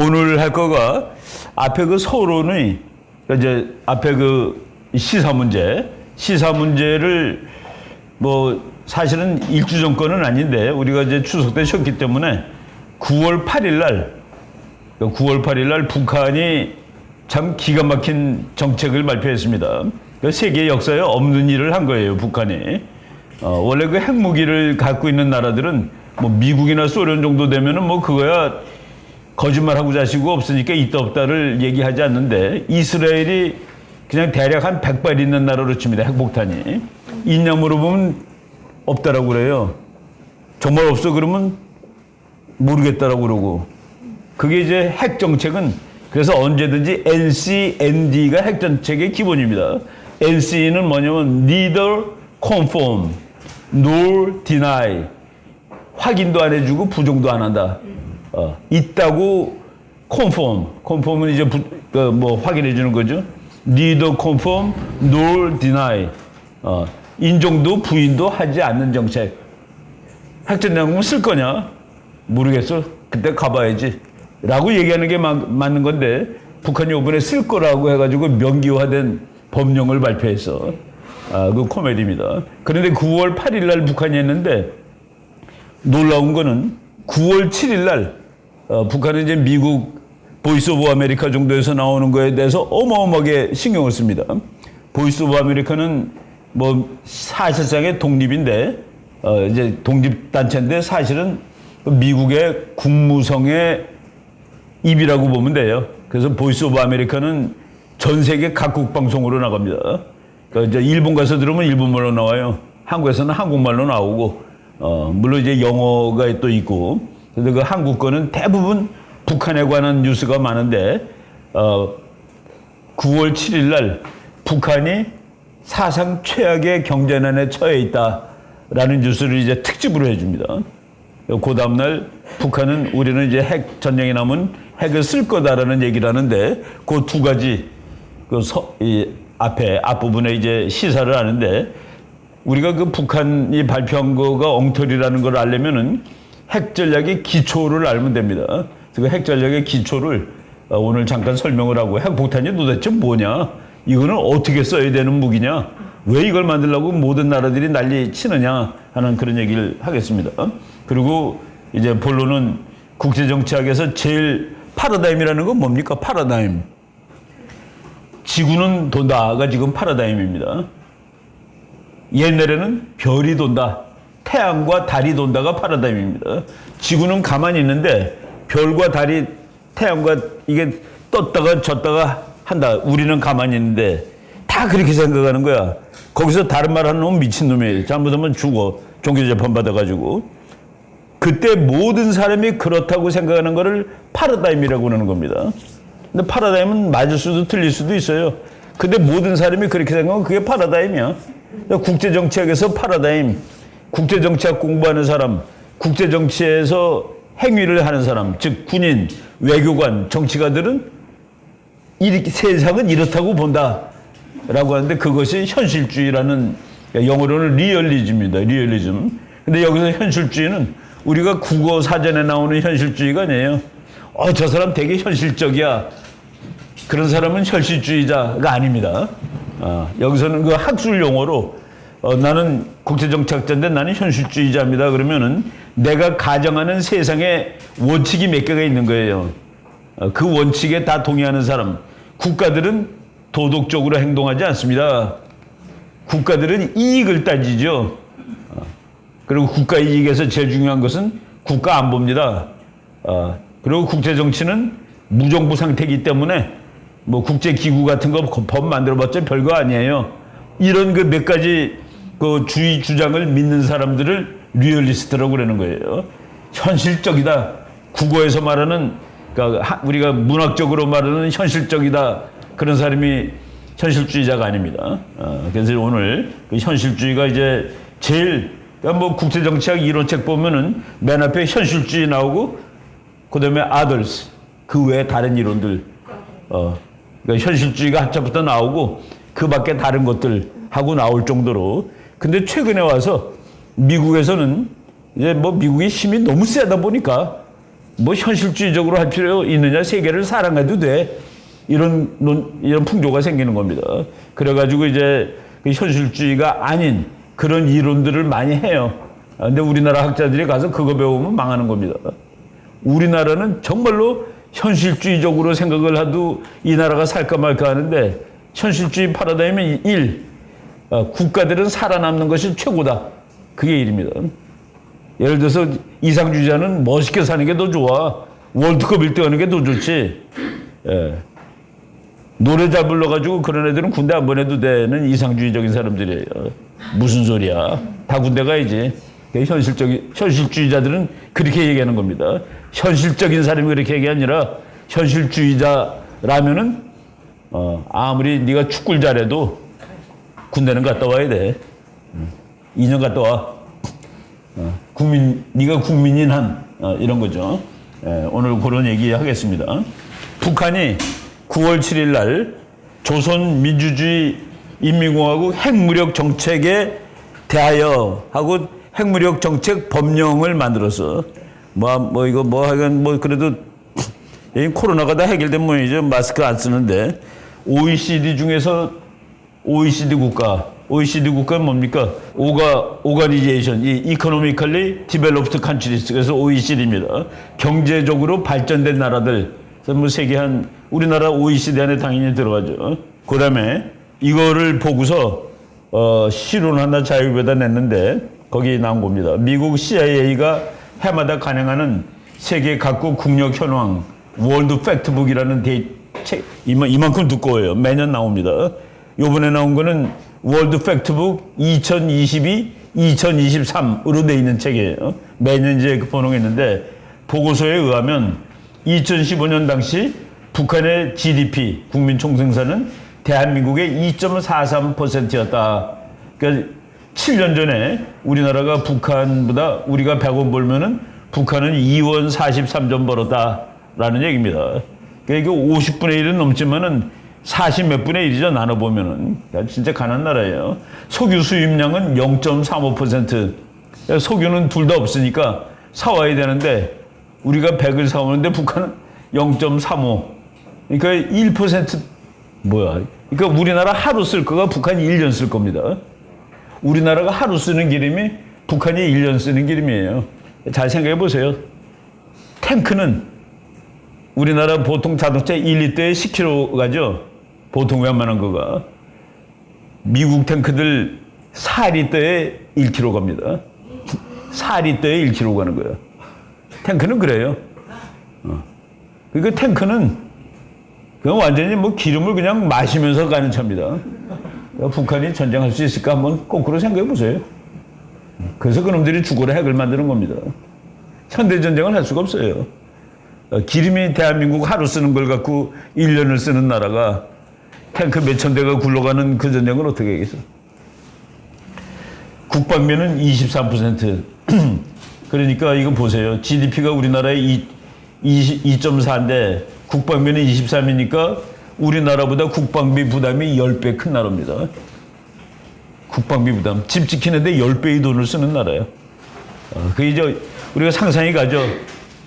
오늘 할 거가 앞에 그 서론이 이제 앞에 그 시사 문제를 뭐 사실은 일주 정권은 아닌데 우리가 이제 추석 때 쉬었기 때문에 9월 8일 날 북한이 참 기가 막힌 정책을 발표했습니다. 세계 역사에 없는 일을 한 거예요, 북한이. 원래 그 핵무기를 갖고 있는 나라들은 뭐 미국이나 소련 정도 되면은 뭐 그거야 거짓말하고 자시고 없으니까 있다 없다를 얘기하지 않는데 이스라엘이 그냥 대략 한 100발 있는 나라로 칩니다, 핵폭탄이. 있냐 물어보면 없다라고 그래요. 정말 없어 그러면 모르겠다라고 그러고. 그게 이제 핵 정책은 그래서 언제든지 NCND가 핵 정책의 기본입니다. NC는 뭐냐면 neither conform nor deny. 확인도 안 해주고 부정도 안 한다. 있다고 conform은 이제 뭐 확인해 주는 거죠. neither conform nor deny. 인정도 부인도 하지 않는 정책. 핵전쟁은 쓸 거냐? 모르겠어. 그때 가봐야지. 라고 얘기하는 게 맞는 건데 북한이 이번에 쓸 거라고 해가지고 명기화된 법령을 발표해서 그 코미디입니다. 그런데 9월 8일 날 북한이 했는데 놀라운 거는 9월 7일 날 북한은 이제 미국 보이스 오브 아메리카 정도에서 나오는 거에 대해서 어마어마하게 신경을 씁니다. 보이스 오브 아메리카는 뭐 사실상의 독립인데 이제 독립단체인데 사실은 미국의 국무성의 입이라고 보면 돼요. 그래서 보이스 오브 아메리카는 전 세계 각국 방송으로 나갑니다. 그러니까 이제 일본 가서 들으면 일본말로 나와요. 한국에서는 한국말로 나오고, 물론 이제 영어가 또 있고. 근데 그 한국 거는 대부분 북한에 관한 뉴스가 많은데, 9월 7일 날 북한이 사상 최악의 경제난에 처해 있다라는 뉴스를 이제 특집으로 해줍니다. 그 다음날 북한은 우리는 이제 핵 전쟁이 나면 핵을 쓸 거다라는 얘기를 하는데 그 두 가지 이 앞부분에 이제 시사를 하는데 우리가 그 북한이 발표한 거가 엉터리라는 걸 알려면은 핵 전략의 기초를 알면 됩니다. 그 핵 전략의 기초를 오늘 잠깐 설명을 하고 핵폭탄이 도대체 뭐냐? 이거는 어떻게 써야 되는 무기냐? 왜 이걸 만들려고 모든 나라들이 난리 치느냐 하는 그런 얘기를 하겠습니다. 그리고 이제 본론은 국제정치학에서 제일 파라다임이라는 건 뭡니까? 파라다임. 지구는 돈다가 지금 파라다임입니다. 옛날에는 별이 돈다. 태양과 달이 돈다가 파라다임입니다. 지구는 가만히 있는데 별과 달이 태양과 이게 떴다가 졌다가 한다. 우리는 가만히 있는데 다 그렇게 생각하는 거야. 거기서 다른 말 하는 놈은 미친놈이에요. 잘못하면 죽어. 종교재판 받아가지고. 그때 모든 사람이 그렇다고 생각하는 거를 파라다임이라고 그러는 겁니다. 근데 파라다임은 맞을 수도 틀릴 수도 있어요. 근데 모든 사람이 그렇게 생각하면 그게 파라다임이야. 국제정치학에서 파라다임, 국제정치학 공부하는 사람, 국제정치에서 행위를 하는 사람, 즉 군인, 외교관, 정치가들은 세상은 이렇다고 본다라고 하는데 그것이 현실주의라는 영어로는 리얼리즘입니다. 리얼리즘. 근데 여기서 현실주의는 우리가 국어 사전에 나오는 현실주의가 아니에요. 저 사람 되게 현실적이야. 그런 사람은 현실주의자가 아닙니다. 여기서는 그 학술 용어로 나는 국제정치학자인데 나는 현실주의자입니다. 그러면은 내가 가정하는 세상에 원칙이 몇 개가 있는 거예요. 그 원칙에 다 동의하는 사람. 국가들은 도덕적으로 행동하지 않습니다. 국가들은 이익을 따지죠. 그리고 국가 이익에서 제일 중요한 것은 국가 안보입니다. 그리고 국제정치는 무정부 상태이기 때문에 뭐 국제기구 같은 거 법 만들어봤자 별거 아니에요. 이런 그 몇 가지 그 주의 주장을 믿는 사람들을 리얼리스트라고 그러는 거예요. 현실적이다. 국어에서 말하는 그러니까 우리가 문학적으로 말하는 현실적이다. 그런 사람이 현실주의자가 아닙니다. 그래서 오늘 그 현실주의가 이제 제일 그러니까 뭐 국제정치학 이론책 보면은 맨 앞에 현실주의 나오고 그다음에 others 그 외에 다른 이론들 그러니까 현실주의가 한자부터 나오고 그 밖에 다른 것들 하고 나올 정도로 근데 최근에 와서 미국에서는 이제 뭐 미국의 힘이 너무 세다 보니까 뭐 현실주의적으로 할 필요 있느냐? 세계를 사랑해도 돼. 이런 풍조가 생기는 겁니다. 그래가지고 이제 그 현실주의가 아닌 그런 이론들을 많이 해요. 근데 우리나라 학자들이 가서 그거 배우면 망하는 겁니다. 우리나라는 정말로 현실주의적으로 생각을 해도 이 나라가 살까 말까 하는데 현실주의 파라다임은 국가들은 살아남는 것이 최고다. 그게 일입니다. 예를 들어서 이상주의자는 멋있게 사는 게 더 좋아. 월드컵 1등 하는 게 더 좋지. 예. 노래 잘 불러가지고 그런 애들은 군대 안 보내도 되는 이상주의적인 사람들이에요. 무슨 소리야. 다 군대 가야지. 현실주의자들은 그렇게 얘기하는 겁니다. 현실적인 사람이 그렇게 얘기 아니라 현실주의자라면은 아무리 네가 축구를 잘해도 군대는 갔다 와야 돼. 2년 갔다 와. 네가 국민인 한 이런 거죠. 오늘 그런 얘기 하겠습니다. 북한이 9월 7일 날 조선민주주의 인민공화국 핵무력 정책에 대하여 하고 핵무력 정책 법령을 만들어서 그래도 코로나가 다 해결된 모양이죠. 마스크 안 쓰는데 OECD 중에서 OECD 국가는 뭡니까? 오가니제이션, 이코노미컬리 디벨롭드 컨트리스, 그래서 OECD입니다. 경제적으로 발전된 나라들. 뭐 세계 우리나라 OECD 안에 당연히 들어가죠. 그 다음에 이거를 보고서 실론 하나 자유배다 냈는데 거기 나온 겁니다. 미국 CIA가 해마다 간행하는 세계 각국 국력 현황 월드 팩트북이라는 책 이만큼 두꺼워요. 매년 나옵니다. 요번에 나온 거는 월드 팩트북 2022-2023으로 돼 있는 책이에요. 매년 이제 번역했는데 보고서에 의하면 2015년 당시 북한의 GDP 국민 총생산은 대한민국의 2.43%였다. 그러니까 7년 전에 우리나라가 북한보다 우리가 100원 벌면은 북한은 2원 43전 벌었다라는 얘기입니다. 그러니까 50분의 1은 넘지만은 40 몇 분의 1이죠. 나눠보면은. 진짜 가난한 나라예요. 석유 수입량은 0.35%. 석유는 둘 다 없으니까 사와야 되는데 우리가 100을 사오는데 북한은 0.35. 그러니까 1% 뭐야. 그러니까 우리나라 하루 쓸 거가 북한이 1년 쓸 겁니다. 우리나라가 하루 쓰는 기름이 북한이 1년 쓰는 기름이에요. 잘 생각해 보세요. 탱크는 우리나라 보통 자동차 1리터에 10km 가죠. 보통 웬만한 거가. 미국 탱크들 4리터에 1km 갑니다. 4리터에 1km 가는 거예요. 탱크는 그래요. 그러니까 탱크는 그냥 완전히 뭐 기름을 그냥 마시면서 가는 차입니다. 북한이 전쟁할 수 있을까 한번 거꾸로 생각해 보세요. 그래서 그놈들이 죽어라 핵을 만드는 겁니다. 현대전쟁을 할 수가 없어요. 기름이 대한민국 하루 쓰는 걸 갖고 1년을 쓰는 나라가 탱크 몇천 대가 굴러가는 그 전쟁을 어떻게 하겠어. 국방비는 23%. 그러니까 이거 보세요. GDP가 우리나라의 2.4인데 국방비는 23이니까 우리나라보다 국방비 부담이 10배 큰 나라입니다. 국방비 부담. 집 지키는데 10배의 돈을 쓰는 나라예요. 그게 이제 우리가 상상이 가죠.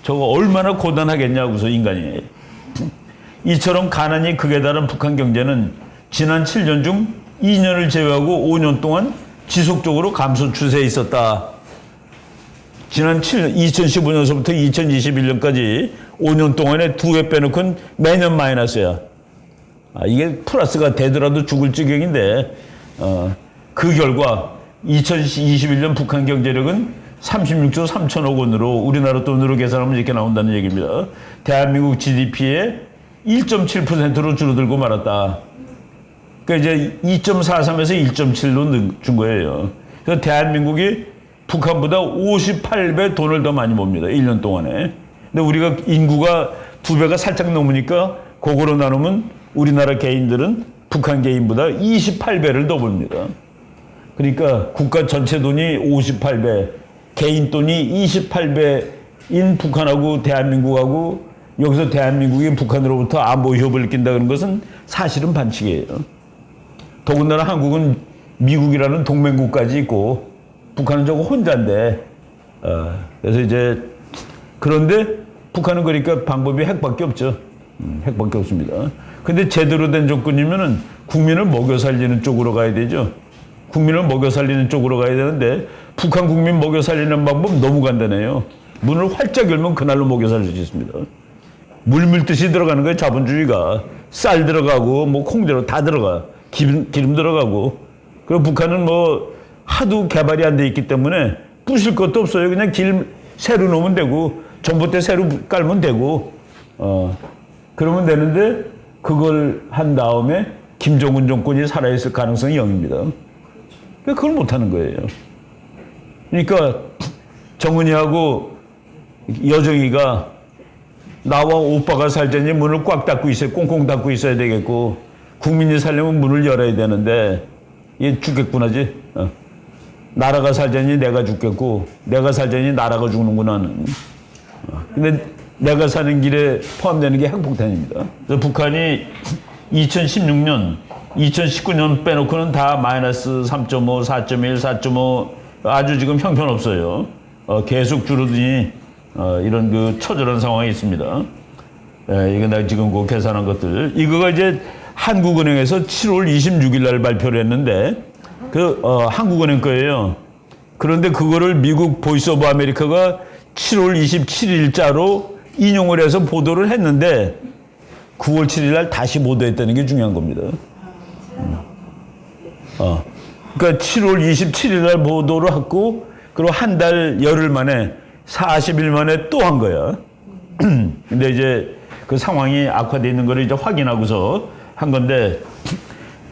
저거 얼마나 고단하겠냐고서 인간이. 이처럼 가난이 극에 달한 북한 경제는 지난 7년 중 2년을 제외하고 5년 동안 지속적으로 감소 추세에 있었다. 지난 2015년서부터 2021년까지 5년 동안에 2회 빼놓고는 매년 마이너스야. 이게 플러스가 되더라도 죽을 지경인데, 그 결과 2021년 북한 경제력은 36조 3천억 원으로 우리나라 돈으로 계산하면 이렇게 나온다는 얘기입니다. 대한민국 GDP의 1.7%로 줄어들고 말았다. 그러니까 이제 2.43에서 1.7로 준 거예요. 그래서 대한민국이 북한보다 58배 돈을 더 많이 봅니다. 1년 동안에. 근데 우리가 인구가 2배가 살짝 넘으니까 그거로 나누면 우리나라 개인들은 북한 개인보다 28배를 더 벌니다. 그러니까 국가 전체 돈이 58배, 개인 돈이 28배인 북한하고 대한민국하고 여기서 대한민국이 북한으로부터 안보 협을 느낀다는 것은 사실은 반칙이에요. 더군다나 한국은 미국이라는 동맹국까지 있고 북한은 저거 혼자인데 그래서 이제 그런데 북한은 그러니까 방법이 핵밖에 없죠. 핵밖에 없습니다. 근데 제대로 된 조건이면은 국민을 먹여 살리는 쪽으로 가야 되죠. 국민을 먹여 살리는 쪽으로 가야 되는데 북한 국민 먹여 살리는 방법 너무 간단해요. 문을 활짝 열면 그날로 먹여 살릴 수 있습니다. 물 밀듯이 들어가는 거예요. 자본주의가. 쌀 들어가고 뭐 콩 다 들어가. 기름 들어가고. 그리고 북한은 뭐 하도 개발이 안 돼 있기 때문에 부실 것도 없어요. 그냥 길 새로 놓으면 되고 전봇대 새로 깔면 되고 그러면 되는데 그걸 한 다음에 김정은 정권이 살아있을 가능성이 0입니다. 그걸 못하는 거예요. 그러니까 정은이하고 여정이가 나와 오빠가 살자니 문을 꽉 닫고 있어요. 꽁꽁 닫고 있어야 되겠고 국민이 살려면 문을 열어야 되는데 얘 죽겠구나지. 나라가 살자니 내가 죽겠고 내가 살자니 나라가 죽는구나. 근데 내가 사는 길에 포함되는 게 핵폭탄입니다. 그래서 북한이 2016년, 2019년 빼놓고는 다 마이너스 3.5, 4.1, 4.5 아주 지금 형편없어요. 계속 줄어드니 이런 그 처절한 상황이 있습니다. 이거 내가 지금 그 계산한 것들. 이거가 이제 한국은행에서 7월 26일 날 발표를 했는데 한국은행 거예요. 그런데 그거를 미국 보이스 오브 아메리카가 7월 27일자로 인용을 해서 보도를 했는데 9월 7일 날 다시 보도했다는 게 중요한 겁니다. 그러니까 7월 27일 날 보도를 했고 그리고 한 달 열흘 만에 40일 만에 또 한 거야. 근데 이제 그 상황이 악화되어 있는 거를 이제 확인하고서 한 건데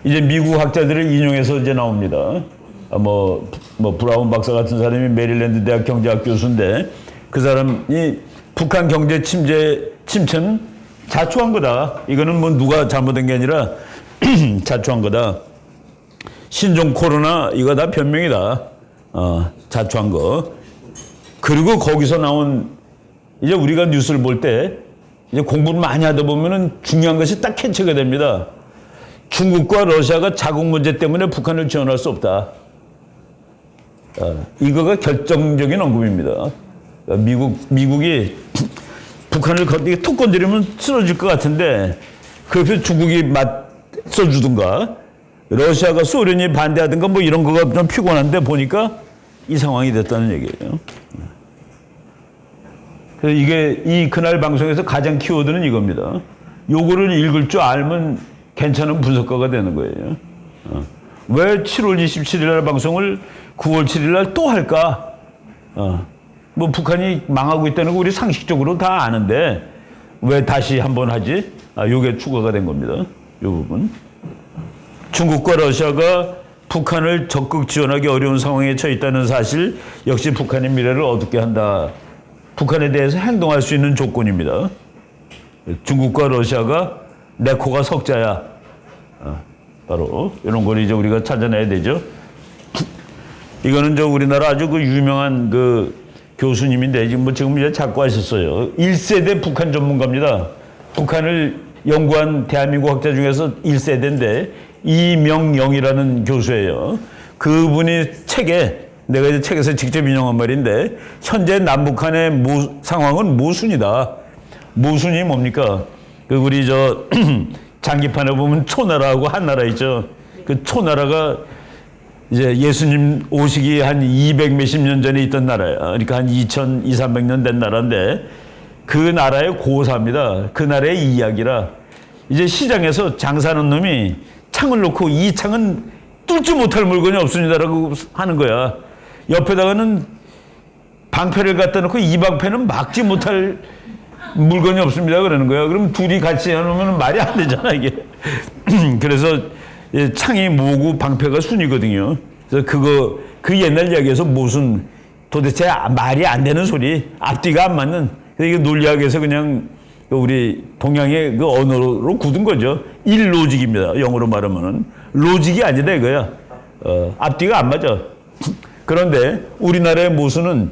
이제 미국 학자들을 인용해서 이제 나옵니다. 브라운 박사 같은 사람이 메릴랜드 대학 경제학 교수인데 그 사람이 북한 경제 침체는 자초한 거다. 이거는 뭐 누가 잘못한 게 아니라 자초한 거다. 신종 코로나 이거 다 변명이다. 자초한 거. 그리고 거기서 나온 이제 우리가 뉴스를 볼 때 이제 공부를 많이 하다 보면은 중요한 것이 딱 캐치가 됩니다. 중국과 러시아가 자국 문제 때문에 북한을 지원할 수 없다. 이거가 결정적인 언급입니다. 미국이 북한을 툭 건드리면 쓰러질 것 같은데 그래서 중국이 맞서주든가 러시아가 소련이 반대하든가 뭐 이런 거가 좀 피곤한데 보니까 이 상황이 됐다는 얘기예요. 그래서 이게 그날 방송에서 가장 키워드는 이겁니다. 요거를 읽을 줄 알면 괜찮은 분석가가 되는 거예요. 왜 7월 27일 날 방송을 9월 7일 날 또 할까? 뭐 북한이 망하고 있다는 거 우리 상식적으로 다 아는데 왜 다시 한번 하지? 요게 추가가 된 겁니다. 요 부분. 중국과 러시아가 북한을 적극 지원하기 어려운 상황에 처해 있다는 사실 역시 북한의 미래를 어둡게 한다. 북한에 대해서 행동할 수 있는 조건입니다. 중국과 러시아가 내 코가 석자야. 바로 이런 걸 이제 우리가 찾아내야 되죠. 이거는 우리나라 아주 유명한 교수님인데 지금 이제 자꾸 하셨어요. 1세대 북한 전문가입니다. 북한을 연구한 대한민국 학자 중에서 1세대인데 이명영이라는 교수예요. 그분이 내가 이제 책에서 직접 인용한 말인데 현재 남북한의 상황은 모순이다. 모순이 뭡니까? 우리 장기판에 보면 초나라하고 한나라 있죠. 그 초나라가 이제 예수님 오시기 한 200 몇십 년 전에 있던 나라야. 그러니까 한 2,300년 된 나라인데 그 나라의 고사입니다. 그 나라의 이야기라. 이제 시장에서 장사하는 놈이 창을 놓고 이 창은 뚫지 못할 물건이 없습니다라고 하는 거야. 옆에다가는 방패를 갖다 놓고 이 방패는 막지 못할 물건이 없습니다 그러는 거야. 그럼 둘이 같이 해놓으면 말이 안 되잖아 이게. 그래서 창이 모고 방패가 순이거든요. 그래서 그 옛날 이야기에서 무슨 도대체 말이 안 되는 소리, 앞뒤가 안 맞는. 그래서 이게 논리학에서 그냥 우리 동양의 그 언어로 굳은 거죠. 일로직입니다. 영어로 말하면은 로직이 아니다 이거야. 앞뒤가 안 맞아. 그런데 우리나라의 모순은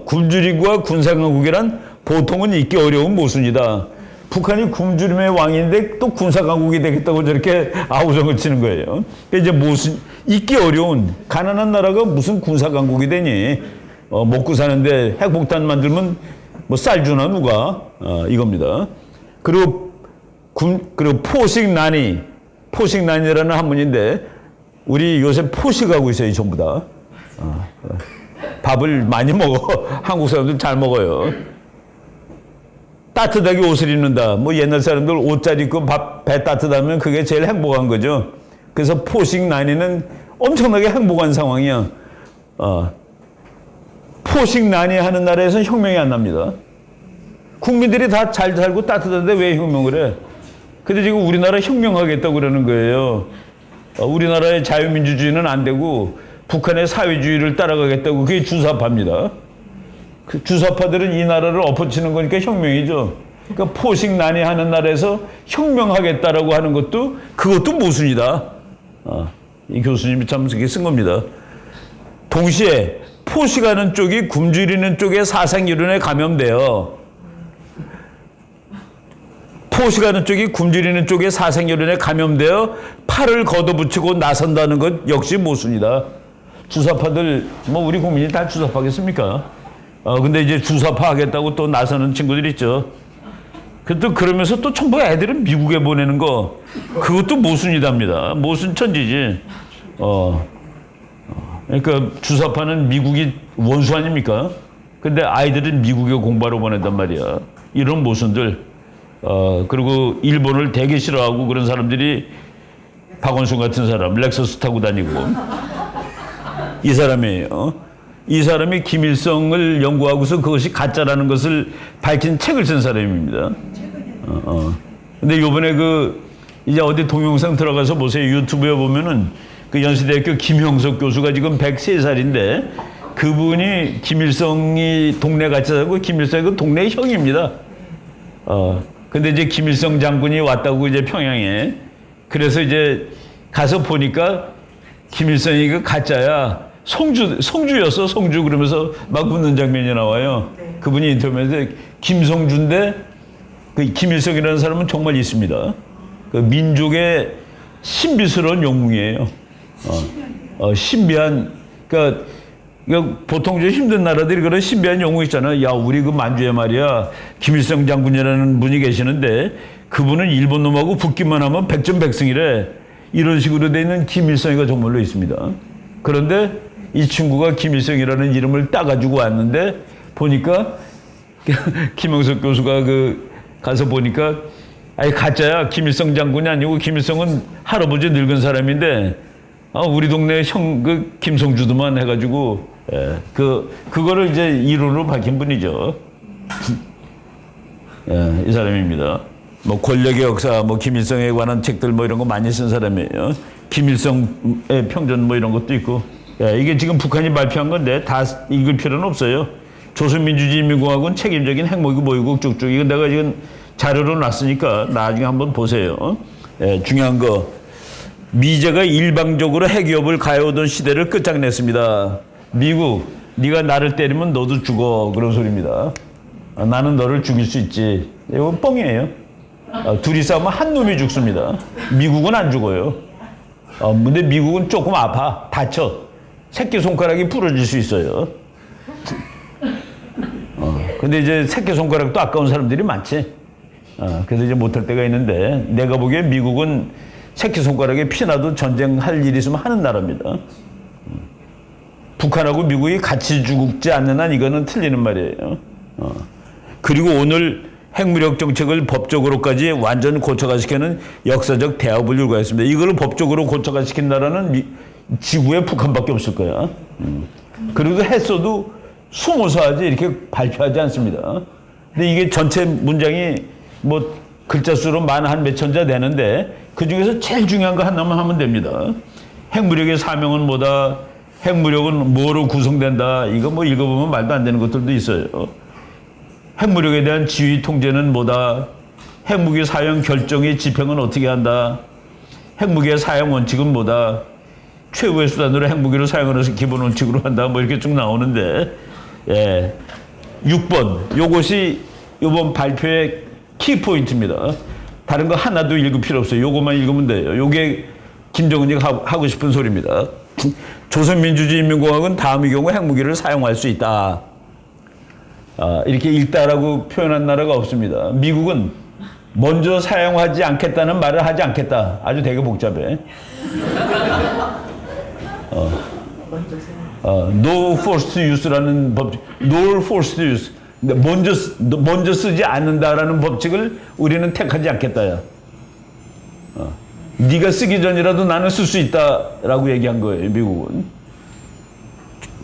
굶주림과 군사강국이란 보통은 있기 어려운 모순이다. 북한이 굶주림의 왕인데 또 군사강국이 되겠다고 저렇게 아우성을 치는 거예요. 이제 모순, 있기 어려운 가난한 나라가 무슨 군사강국이 되니? 먹고 사는데 핵폭탄 만들면 뭐 쌀 주나 누가 이겁니다. 그리고 포식난이라는 한문인데 우리 요새 포식하고 있어요, 전부 다. 밥을 많이 먹어. 한국 사람들 잘 먹어요. 따뜻하게 옷을 입는다. 뭐 옛날 사람들 옷 잘 입고 배 따뜻하면 그게 제일 행복한 거죠. 그래서 포식난이는 엄청나게 행복한 상황이야. 포식난이 하는 나라에서는 혁명이 안 납니다. 국민들이 다 잘 살고 따뜻한데 왜 혁명을 해? 근데 지금 우리나라 혁명하겠다고 그러는 거예요. 우리나라의 자유민주주의는 안 되고 북한의 사회주의를 따라가겠다고. 그게 주사파입니다. 그 주사파들은 이 나라를 엎어치는 거니까 혁명이죠. 그러니까 포식난이 하는 나라에서 혁명하겠다라고 하는 것도 그것도 모순이다. 이 교수님이 참 그렇게 쓴 겁니다. 동시에 포식하는 쪽이 굶주리는 쪽의 사상이론에 감염돼요. 포식하는 쪽이 굶주리는 쪽의 사상이론에 감염되어 팔을 걷어붙이고 나선다는 것 역시 모순이다. 주사파들, 뭐 우리 국민이 다 주사파겠습니까? 근데 이제 주사파 하겠다고 또 나서는 친구들 있죠. 또 그러면서 또 전부 애들은 미국에 보내는 거, 그것도 모순이답니다. 모순 천지지. 그러니까 주사파는 미국이 원수 아닙니까? 근데 아이들은 미국에 공부하러 보낸단 말이야. 이런 모순들. 그리고 일본을 되게 싫어하고 그런 사람들이 박원순 같은 사람, 렉서스 타고 다니고. 이 사람이에요. 이 사람이 김일성을 연구하고서 그것이 가짜라는 것을 밝힌 책을 쓴 사람입니다. 근데 요번에 이제 어디 동영상 들어가서 보세요. 유튜브에 보면은 그 연세대학교 김형석 교수가 지금 103살인데 그분이 김일성이 동네 같이 살고 김일성이 그 동네 형입니다. 근데 이제 김일성 장군이 왔다고 이제 평양에. 그래서 이제 가서 보니까 김일성이 그 가짜야. 성주였어, 성주. 그러면서 막 웃는 장면이 나와요. 그분이 인터뷰에서 김성주인데 그 김일성이라는 사람은 정말 있습니다. 그 민족의 신비스러운 영웅이에요. 신비한, 그러니까 보통 좀 힘든 나라들이 그런 신비한 영웅 있잖아요. 야, 우리 그 만주에 말이야, 김일성 장군이라는 분이 계시는데 그분은 일본 놈하고 붙기만 하면 백전백승이래. 이런 식으로 돼 있는 김일성이가 정말로 있습니다. 그런데 이 친구가 김일성이라는 이름을 따가지고 왔는데 보니까 김영석 교수가 가서 보니까 아니 가짜야. 김일성 장군이 아니고 김일성은 할아버지 늙은 사람인데 우리 동네 형 김성주도만 해가지고 그거를 이제 이론으로 밝힌 분이죠. 이 사람입니다. 뭐 권력의 역사, 뭐 김일성에 관한 책들 뭐 이런 거 많이 쓴 사람이에요. 김일성의 평전 뭐 이런 것도 있고. 이게 지금 북한이 발표한 건데 다 읽을 필요는 없어요. 조선민주주의인민공화국은 책임적인 핵무기 보유국 쭉쭉. 이건 내가 지금 자료로 놨으니까 나중에 한번 보세요. 중요한 거. 미제가 일방적으로 핵위협을 가해오던 시대를 끝장냈습니다. 미국, 네가 나를 때리면 너도 죽어. 그런 소리입니다. 나는 너를 죽일 수 있지. 이건 뻥이에요. 둘이 싸우면 한 놈이 죽습니다. 미국은 안 죽어요. 근데 미국은 조금 아파. 다쳐. 새끼손가락이 부러질 수 있어요. 근데 이제 새끼손가락도 아까운 사람들이 많지. 그래서 이제 못할 때가 있는데 내가 보기에 미국은 새끼손가락에 피나도 전쟁할 일이 있으면 하는 나라입니다. 북한하고 미국이 같이 죽지 않는 한 이거는 틀리는 말이에요. 그리고 오늘 핵무력 정책을 법적으로까지 완전 고착화시키는 역사적 대업을 요구했습니다. 이걸 법적으로 고착화시킨 나라는 지구에 북한밖에 없을 거야. 그리고 했어도 숨어서 하지 이렇게 발표하지 않습니다. 근데 이게 전체 문장이 뭐 글자 수로 한 몇천 자 되는데 그 중에서 제일 중요한 거 하나만 하면 됩니다. 핵무력의 사명은 뭐다? 핵무력은 뭐로 구성된다? 이거 뭐 읽어보면 말도 안 되는 것들도 있어요. 핵무력에 대한 지휘 통제는 뭐다? 핵무기 사용 결정의 집행은 어떻게 한다? 핵무기의 사용 원칙은 뭐다? 최후의 수단으로 핵무기를 사용하는 것을 기본 원칙으로 한다. 뭐 이렇게 쭉 나오는데 6번 요것이 이번 발표의 키포인트입니다. 다른 거 하나도 읽을 필요 없어요. 요것만 읽으면 돼요. 요게 김정은이 하고 싶은 소리입니다. 조선민주주의인민공화국은 다음의 경우 핵무기를 사용할 수 있다. 이렇게 읽다라고 표현한 나라가 없습니다. 미국은 먼저 사용하지 않겠다는 말을 하지 않겠다. 아주 되게 복잡해. No forced use라는 법칙, no forced use. 먼저 쓰지 않는다라는 법칙을 우리는 택하지 않겠다야. 네가 쓰기 전이라도 나는 쓸 수 있다라고 얘기한 거예요, 미국은.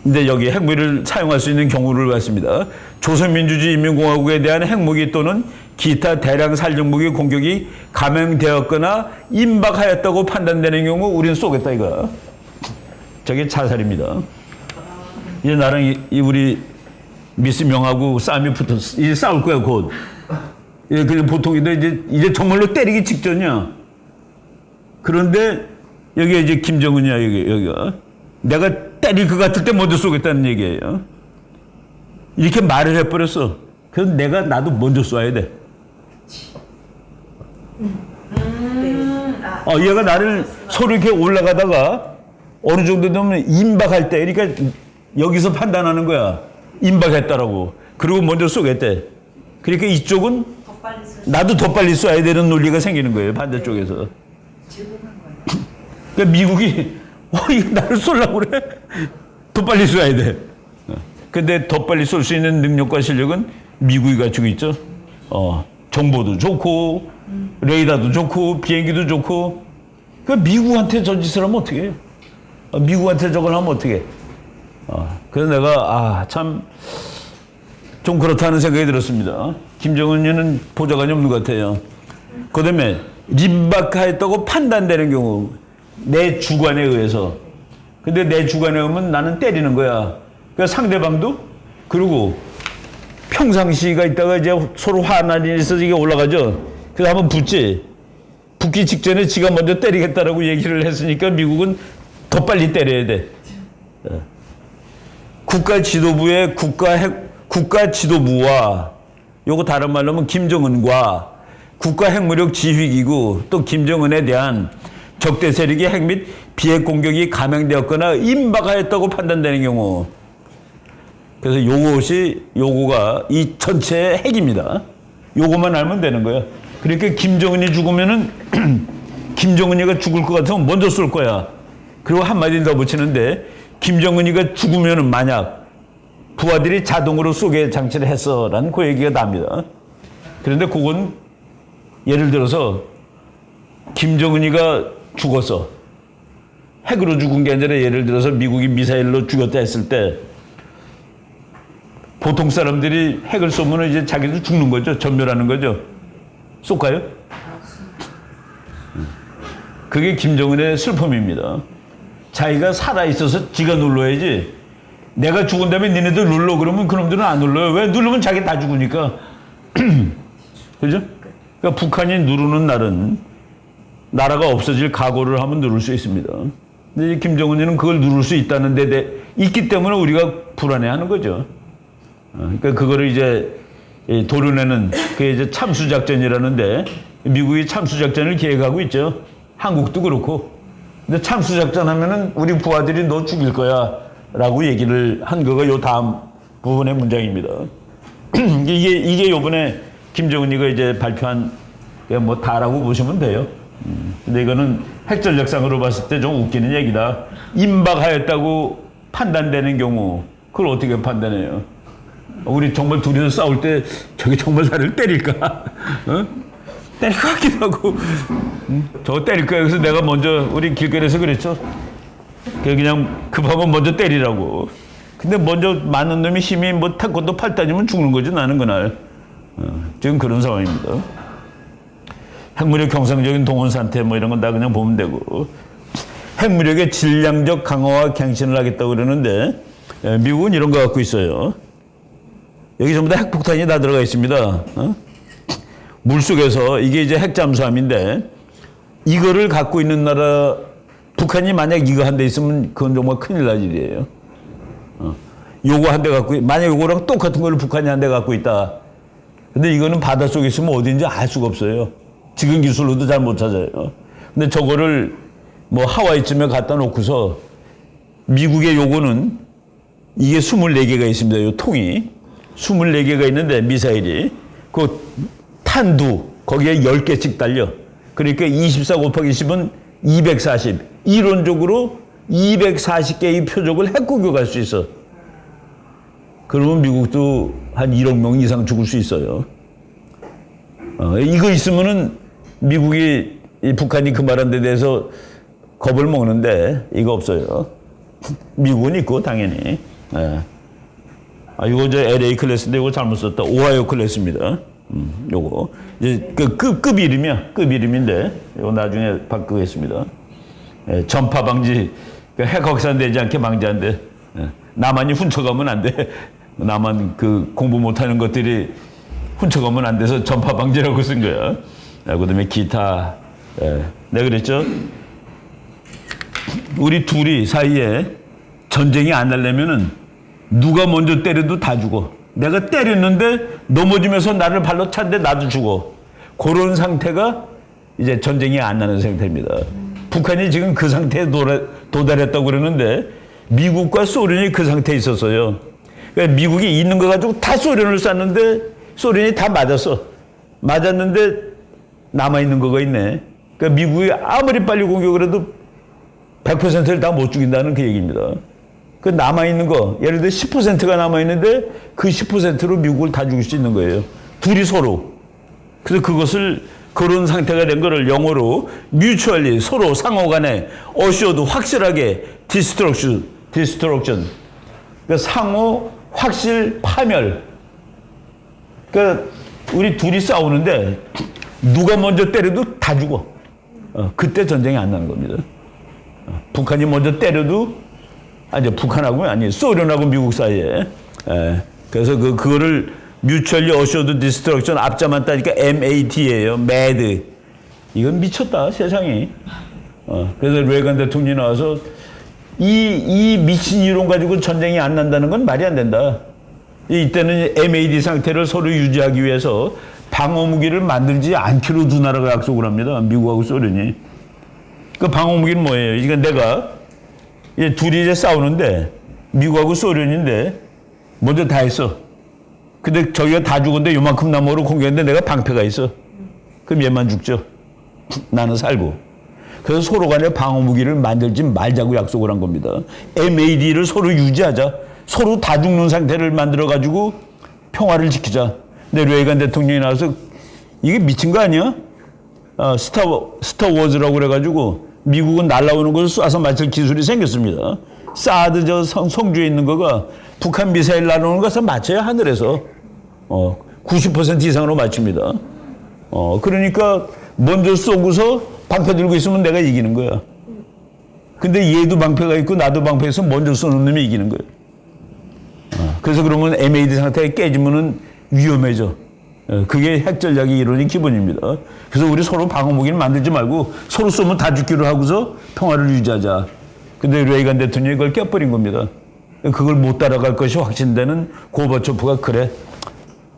근데 여기 핵무기를 사용할 수 있는 경우를 봤습니다. 조선민주주의인민공화국에 대한 핵무기 또는 기타 대량 살정무기 공격이 감행되었거나 임박하였다고 판단되는 경우 우리는 쏘겠다 이거야. 저게 자살입니다. 이제 나랑 우리 미스 명하고 싸움이 붙었어. 이제 싸울 거야 곧. 그냥 보통 이제 정말로 때리기 직전이야. 그런데 여기 이제 김정은이야 여기가. 내가 때릴 것 같을 때 먼저 쏘겠다는 얘기예요. 이렇게 말을 해버렸어. 그래서 나도 먼저 쏴야 돼. 얘가 나를 서로 이렇게 올라가다가 어느 정도 되면 임박할 때, 그러니까 여기서 판단하는 거야. 임박했다라고. 그리고 먼저 쏘겠대. 그러니까 이쪽은 나도 더 빨리 쏴야 되는 논리가 생기는 거예요. 반대쪽에서. 그러니까 미국이 이거 나를 쏘려고 그래? 더 빨리 쏴야 돼. 근데 더 빨리 쏠 수 있는 능력과 실력은 미국이 갖추고 있죠. 정보도 좋고 레이더도 좋고 비행기도 좋고. 그러니까 미국한테 저 짓을 하면 어떻게 해요? 미국한테 저걸 하면 어떻게 해? 그래서 내가 참 좀 그렇다는 생각이 들었습니다. 김정은이는 보좌관이 없는 것 같아요. 그 다음에 임박하였다고 판단되는 경우 내 주관에 의해서. 근데 내 주관에 의하면 나는 때리는 거야. 그러니까 상대방도 그리고 평상시가 있다가 이제 서로 화난이 있어서 이게 올라가죠. 그래서 한번 붙지. 붙기 직전에 지가 먼저 때리겠다라고 얘기를 했으니까 미국은 더 빨리 때려야 돼. 국가 지도부의 국가 지도부와 요거 다른 말로 하면 김정은과 국가 핵무력 지휘기구 또 김정은에 대한 적대 세력의 핵 및 비핵 공격이 감행되었거나 임박하였다고 판단되는 경우. 그래서 요거가 이 전체의 핵입니다. 요거만 알면 되는 거야. 그러니까 김정은이 죽으면은 김정은이가 죽을 것 같으면 먼저 쏠 거야. 그리고 한마디 더 붙이는데 김정은이가 죽으면은 만약 부하들이 자동으로 쏘게 장치를 했어라는 그 얘기가 납니다. 그런데 그건 예를 들어서 김정은이가 죽었어. 핵으로 죽은 게 아니라 예를 들어서 미국이 미사일로 죽였다 했을 때 보통 사람들이 핵을 쏘면 이제 자기도 죽는 거죠. 전멸하는 거죠. 쏠까요? 그게 김정은의 슬픔입니다. 자기가 살아있어서 지가 눌러야지. 내가 죽은 다음에 니네들 눌러 그러면 그놈들은 안 눌러요. 왜? 누르면 자기 다 죽으니까. 그죠? 그러니까 북한이 누르는 날은 나라가 없어질 각오를 하면 누를 수 있습니다. 근데 김정은이는 그걸 누를 수 있다는 데 있기 때문에 우리가 불안해하는 거죠. 그러니까 그거를 이제 도려내는 그게 이제 참수작전이라는데 미국이 참수작전을 계획하고 있죠. 한국도 그렇고. 근데 참수작전 하면은 우리 부하들이 너 죽일 거야 라고 얘기를 한 거가 요 다음 부분의 문장입니다. 이게 요번에 김정은이가 이제 발표한 뭐 다라고 보시면 돼요. 근데 이거는 핵전략상으로 봤을 때 좀 웃기는 얘기다. 임박하였다고 판단되는 경우 그걸 어떻게 판단해요? 우리 정말 둘이서 싸울 때 저게 정말 나를 때릴까? 때릴 것 같기도 하고 저거 때릴 거야. 그래서 내가 먼저 우리 길거리에서 그랬죠. 그냥 급하면 먼저 때리라고. 근데 먼저 많은 놈이 힘이 뭐 태권도 8단이면 죽는 거지 나는 그날. 지금 그런 상황입니다. 핵무력 경상적인 동원 상태 뭐 이런 건 다 그냥 보면 되고. 핵무력의 질량적 강화와 갱신을 하겠다고 그러는데 미국은 이런 거 갖고 있어요. 여기 전부 다 핵폭탄이 다 들어가 있습니다. 물속에서 이게 이제 핵잠수함인데 이거를 갖고 있는 나라 북한이 만약 이거 한 대 있으면 그건 정말 큰일 날 일이에요. 요거 한 대 갖고 만약 요거랑 똑같은 걸 북한이 한 대 갖고 있다. 근데 이거는 바닷속에 있으면 어딘지 알 수가 없어요. 지금 기술로도 잘 못 찾아요. 근데 저거를 뭐 하와이쯤에 갖다 놓고서 미국의 요거는 이게 24개가 있습니다. 요 통이. 24개가 있는데 미사일이 그 탄두 거기에 10개씩 달려. 그러니까 24 곱하기 10은 240. 이론적으로 240개의 표적을 핵공격할 수 있어. 그러면 미국도 한 1억 명 이상 죽을 수 있어요. 이거 있으면은 미국이 북한이 그 말한 데 대해서 겁을 먹는데 이거 없어요. 미국은 있고 당연히. 예. 이거 저 LA 클래스인데 이거 잘못 썼다. 오하이오 클래스입니다. 요거 이제 그 급 이름이야. 급 이름인데 이거 나중에 바꾸겠습니다. 예, 전파 방지, 핵 확산되지 않게 방지한대. 예, 남한이 훔쳐가면 안 돼. 남한 그 공부 못하는 것들이 훔쳐가면 안 돼서 전파 방지라고 쓴 거야. 그다음에 기타. 예, 내가 그랬죠. 우리 둘이 사이에 전쟁이 안 나려면은 누가 먼저 때려도 다 죽어. 내가 때렸는데 넘어지면서 나를 발로 찼는데 나도 죽어. 그런 상태가 이제 전쟁이 안 나는 상태입니다. 북한이 지금 그 상태에 도달했다고 그러는데 미국과 소련이 그 상태에 있었어요. 그러니까 미국이 있는 거 가지고 다 소련을 쐈는데 소련이 다 맞았어. 맞았는데 남아있는 거가 있네. 그러니까 미국이 아무리 빨리 공격을 해도 100%를 다 못 죽인다는 그 얘기입니다. 그 남아있는 거, 예를 들어 10%가 남아있는데 그 10%로 미국을 다 죽일 수 있는 거예요. 둘이 서로. 그래서 그것을 그런 상태가 된 거를 영어로 mutually 서로 상호 간에 assured 확실하게 destruction. 그러니까 상호 확실 파멸. 그러니까 우리 둘이 싸우는데 누가 먼저 때려도 다 죽어. 그때 전쟁이 안 나는 겁니다. 북한이 먼저 때려도 북한하고 소련하고 미국 사이에. 그래서 그거를 Mutually Assured Destruction 앞자만 따니까 MAD예요. MAD. 이건 미쳤다 세상이. 그래서 레이건 대통령이 나와서 이 미친 이론 가지고 전쟁이 안 난다는 건 말이 안 된다. 이때는 MAD 상태를 서로 유지하기 위해서 방어 무기를 만들지 않기로 두 나라가 약속을 합니다. 미국하고 소련이. 그 방어 무기는 뭐예요? 그러니까 내가 둘이 이제 싸우는데 미국하고 소련인데 먼저 다 했어. 근데 저기가 다 죽었는데 요만큼 나무로 공격했는데 내가 방패가 있어. 그럼 얘만 죽죠. 나는 살고. 그래서 서로 간에 방어 무기를 만들지 말자고 약속을 한 겁니다. MAD를 서로 유지하자. 서로 다 죽는 상태를 만들어 가지고 평화를 지키자. 근데 레이건 대통령이 나와서 이게 미친 거 아니야? 스타워즈라고 그래가지고 미국은 날아오는 것을 쏴서 맞출 기술이 생겼습니다. 사드 저 성주에 있는 거가 북한 미사일 날아오는 것을 맞춰야 하늘에서 90% 이상으로 맞춥니다. 그러니까 먼저 쏘고서 방패 들고 있으면 내가 이기는 거야. 근데 얘도 방패가 있고 나도 방패 있으면 먼저 쏘는 놈이 이기는 거야. 그래서 그러면 MAD 상태가 깨지면은 위험해져. 그게 핵전략의 이론이 기본입니다. 그래서 우리 서로 방어 무기를 만들지 말고 서로 쏘면 다 죽기로 하고서 평화를 유지하자. 근데 레이건 대통령이 그걸 깨버린 겁니다. 그걸 못 따라갈 것이 확신되는 고바초프가 그래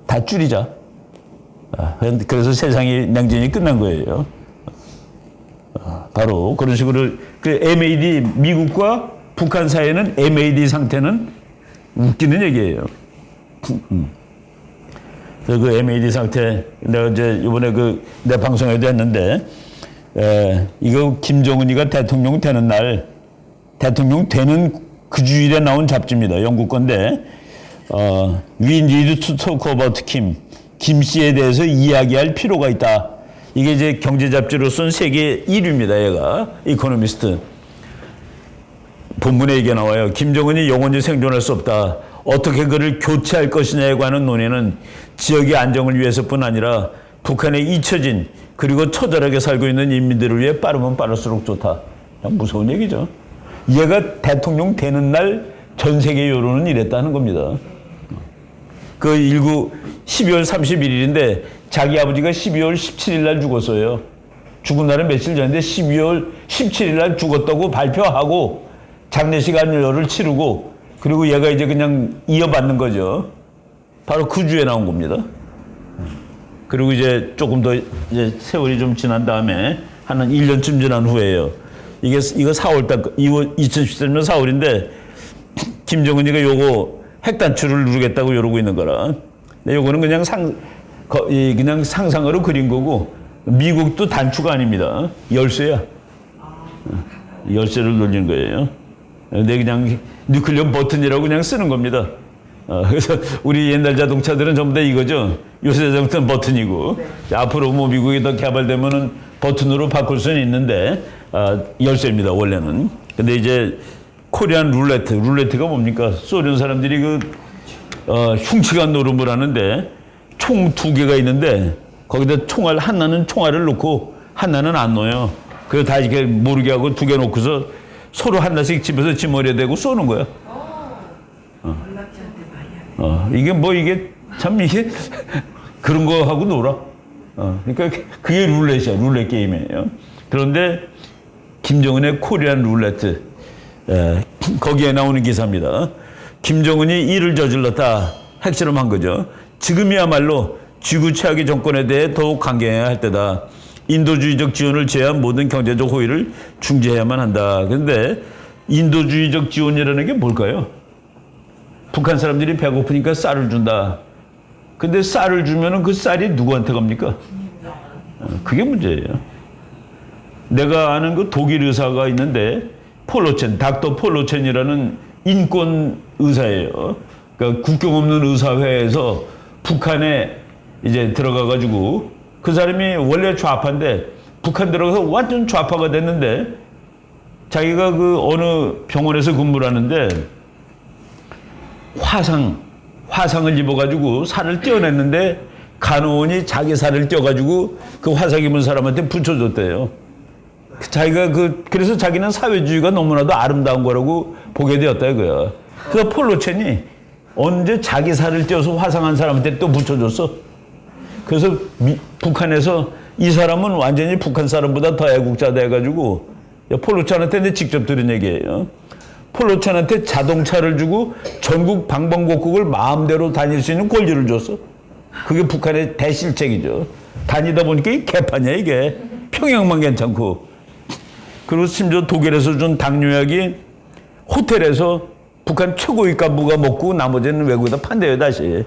다 줄이자. 그래서 세상의 냉전이 끝난 거예요. 바로 그런 식으로 그 MAD 미국과 북한 사이에는 MAD 상태는 웃기는 얘기예요. 그 MAD 상태 내가 이제 이번에 내 방송에도 했는데 이거 김정은이가 대통령 되는 날 대통령 되는 그 주일에 나온 잡지입니다. 영국 건데 We need to talk about 김 씨에 대해서 이야기할 필요가 있다. 이게 이제 경제 잡지로서는 세계 1위입니다. 얘가 이코노미스트 본문에 이게 나와요. 김정은이 영원히 생존할 수 없다. 어떻게 그를 교체할 것이냐에 관한 논의는 지역의 안정을 위해서뿐 아니라 북한에 잊혀진 그리고 처절하게 살고 있는 인민들을 위해 빠르면 빠를수록 좋다. 무서운 얘기죠. 얘가 대통령 되는 날 전 세계 여론은 이랬다는 겁니다. 12월 31일인데 자기 아버지가 12월 17일 날 죽었어요. 죽은 날은 며칠 전인데 12월 17일 날 죽었다고 발표하고 장례식 안료를 치르고 그리고 얘가 이제 그냥 이어받는 거죠. 바로 그 주에 나온 겁니다. 그리고 이제 조금 더 이제 세월이 좀 지난 다음에 한 1년쯤 지난 후에요. 이거 4월달, 2013년 4월인데 김정은이가 요거 핵단추를 누르겠다고 이러고 있는 거라. 근데 요거는 그냥 그냥 상상으로 그린 거고, 미국도 단추가 아닙니다. 열쇠야. 열쇠를 돌리는 거예요. 근데 그냥 뉴클리어 버튼이라고 그냥 쓰는 겁니다. 그래서 우리 옛날 자동차들은 전부 다 이거죠. 요새 자동차는 버튼이고, 앞으로 뭐 미국이 더 개발되면은 버튼으로 바꿀 수는 있는데, 열쇠입니다, 원래는. 근데 이제 코리안 룰레트가 뭡니까? 소련 사람들이 흉측한 노름을 하는데, 총 2개가 있는데, 거기다 하나는 총알을 넣고, 하나는 안 넣어요. 그래서 다 이렇게 모르게 하고 2개 놓고서 서로 하나씩 집에서 지 머리에 대고 쏘는 거야. 이게 그런 거 하고 놀아. 그러니까 그게 룰렛이야, 룰렛 게임이에요. 그런데 김정은의 코리안 룰레트, 거기에 나오는 기사입니다. 김정은이 일을 저질렀다, 핵실험한 거죠. 지금이야말로 지구 최악의 정권에 대해 더욱 강경해야 할 때다. 인도주의적 지원을 제외한 모든 경제적 호의를 중지해야만 한다. 그런데 인도주의적 지원이라는 게 뭘까요? 북한 사람들이 배고프니까 쌀을 준다. 근데 쌀을 주면은 그 쌀이 누구한테 갑니까? 그게 문제예요. 내가 아는 그 독일 의사가 있는데 닥터 폴로첸이라는 인권 의사예요. 그러니까 국경 없는 의사회에서 북한에 이제 들어가가지고 그 사람이 원래 좌파인데 북한 들어가서 완전 좌파가 됐는데 자기가 그 어느 병원에서 근무를 하는데 화상을 입어가지고 살을 떼어냈는데 간호원이 자기 살을 떼어가지고 그 화상 입은 사람한테 붙여줬대요. 자기가 그래서 자기는 사회주의가 너무나도 아름다운 거라고 보게 되었다 이거야. 그래서 폴로첸이 언제 자기 살을 떼어서 화상한 사람한테 또 붙여줬어. 그래서 북한에서 이 사람은 완전히 북한 사람보다 더 애국자다 해가지고 폴로첸한테 직접 들은 얘기예요. 폴로첸한테 자동차를 주고 전국 방방곡곡을 마음대로 다닐 수 있는 권리를 줬어. 그게 북한의 대실책이죠. 다니다 보니까 이 개판이야 이게. 평양만 괜찮고. 그리고 심지어 독일에서 준 당뇨약이 호텔에서 북한 최고위 간부가 먹고 나머지는 외국에다 판대요 다시.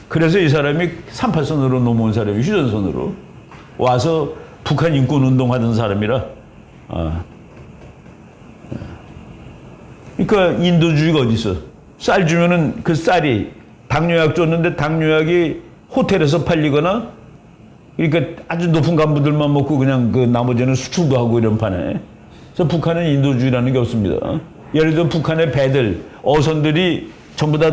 그래서 이 사람이 38선으로 넘어온 사람이 휴전선으로 와서 북한 인권운동하던 사람이라. 그러니까 인도주의가 어디 있어? 쌀 주면은 그 쌀이 당뇨약 줬는데 당뇨약이 호텔에서 팔리거나 그러니까 아주 높은 간부들만 먹고 그냥 그 나머지는 수출도 하고 이런 판에. 그래서 북한은 인도주의라는 게 없습니다. 예를 들어 북한의 배들, 어선들이 전부 다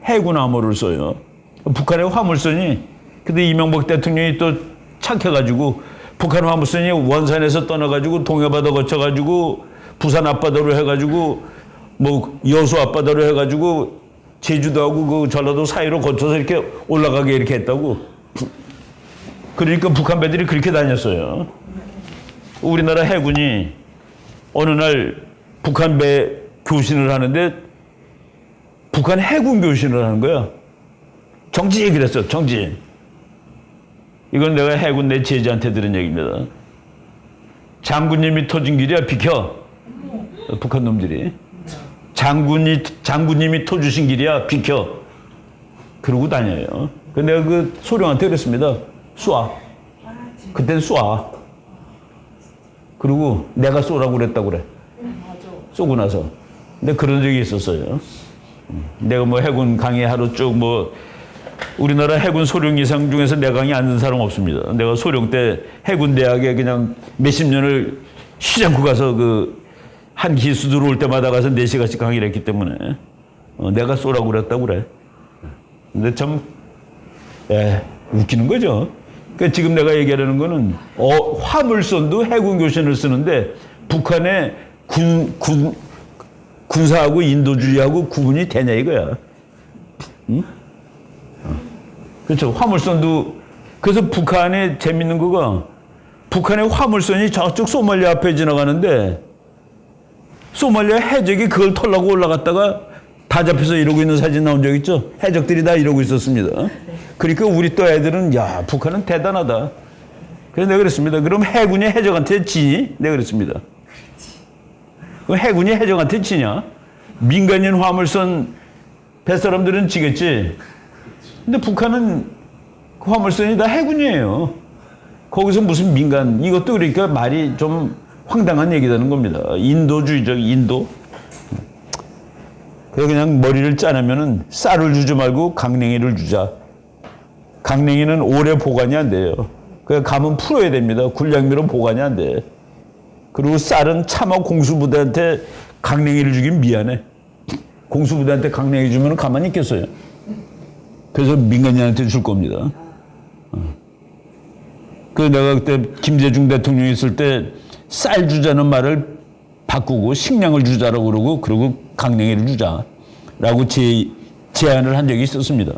해군 암호를 써요. 북한의 화물선이 근데 이명박 대통령이 또 착해가지고 북한 화물선이 원산에서 떠나가지고 동해바다 거쳐가지고 부산 앞바다로 해가지고 뭐 여수 앞바다로 해가지고 제주도하고 그 전라도 사이로 거쳐서 이렇게 올라가게 이렇게 했다고. 그러니까 북한 배들이 그렇게 다녔어요. 우리나라 해군이 어느 날 북한 배 교신을 하는데 북한 해군 교신을 하는 거야. 정지 그랬어, 정지. 이건 내가 해군 내 제자한테 들은 얘기입니다. 장군님이 터진 길이야, 비켜. 북한 놈들이. 장군님이 터주신 길이야, 비켜. 그러고 다녀요. 근데 내가 그 소령한테 그랬습니다. 쏴. 그땐 쏴. 그리고 내가 쏘라고 그랬다고 그래. 쏘고 나서. 근데 그런 적이 있었어요. 내가 뭐 해군 강의 하루 쭉 우리나라 해군 소령 이상 중에서 내 강의 안 듣는 사람 없습니다. 내가 소령 때 해군 대학에 그냥 몇십 년을 쉬지 않고 가서 한 기수 들어올 때마다 가서 4시간씩 강의를 했기 때문에 내가 쏘라고 그랬다고 그래. 근데 참 웃기는 거죠. 그러니까 지금 내가 얘기하려는 거는 화물선도 해군 교신을 쓰는데 북한의 군사하고 인도주의하고 구분이 되냐 이거야. 응? 그렇죠. 화물선도 그래서 북한에 재밌는 거가 북한의 화물선이 저쪽 소말리아 앞에 지나가는데 소말리아 해적이 그걸 털라고 올라갔다가 다 잡혀서 이러고 있는 사진 나온 적 있죠? 해적들이 다 이러고 있었습니다. 그러니까 우리 또 애들은 야 북한은 대단하다. 그래서 내가 그랬습니다. 그럼 해군이 해적한테 지니? 내가 그랬습니다. 그럼 해군이 해적한테 지냐? 민간인 화물선 뱃사람들은 지겠지. 근데 북한은 그 화물선이 다 해군이에요. 거기서 무슨 민간, 이것도 그러니까 말이 좀 황당한 얘기라는 겁니다. 인도주의적 인도. 그냥 머리를 짜내면은 쌀을 주지 말고 강냉이를 주자. 강냉이는 오래 보관이 안 돼요. 그냥 가면 풀어야 됩니다. 군량미로 보관이 안 돼. 그리고 쌀은 차마 공수부대한테 강냉이를 주긴 미안해. 공수부대한테 강냉이 주면 가만히 있겠어요. 그래서 민간인한테 줄 겁니다. 그 내가 그때 김대중 대통령이 있을 때 쌀 주자는 말을 바꾸고 식량을 주자라고 그러고 강냉이를 주자라고 제안을 한 적이 있었습니다.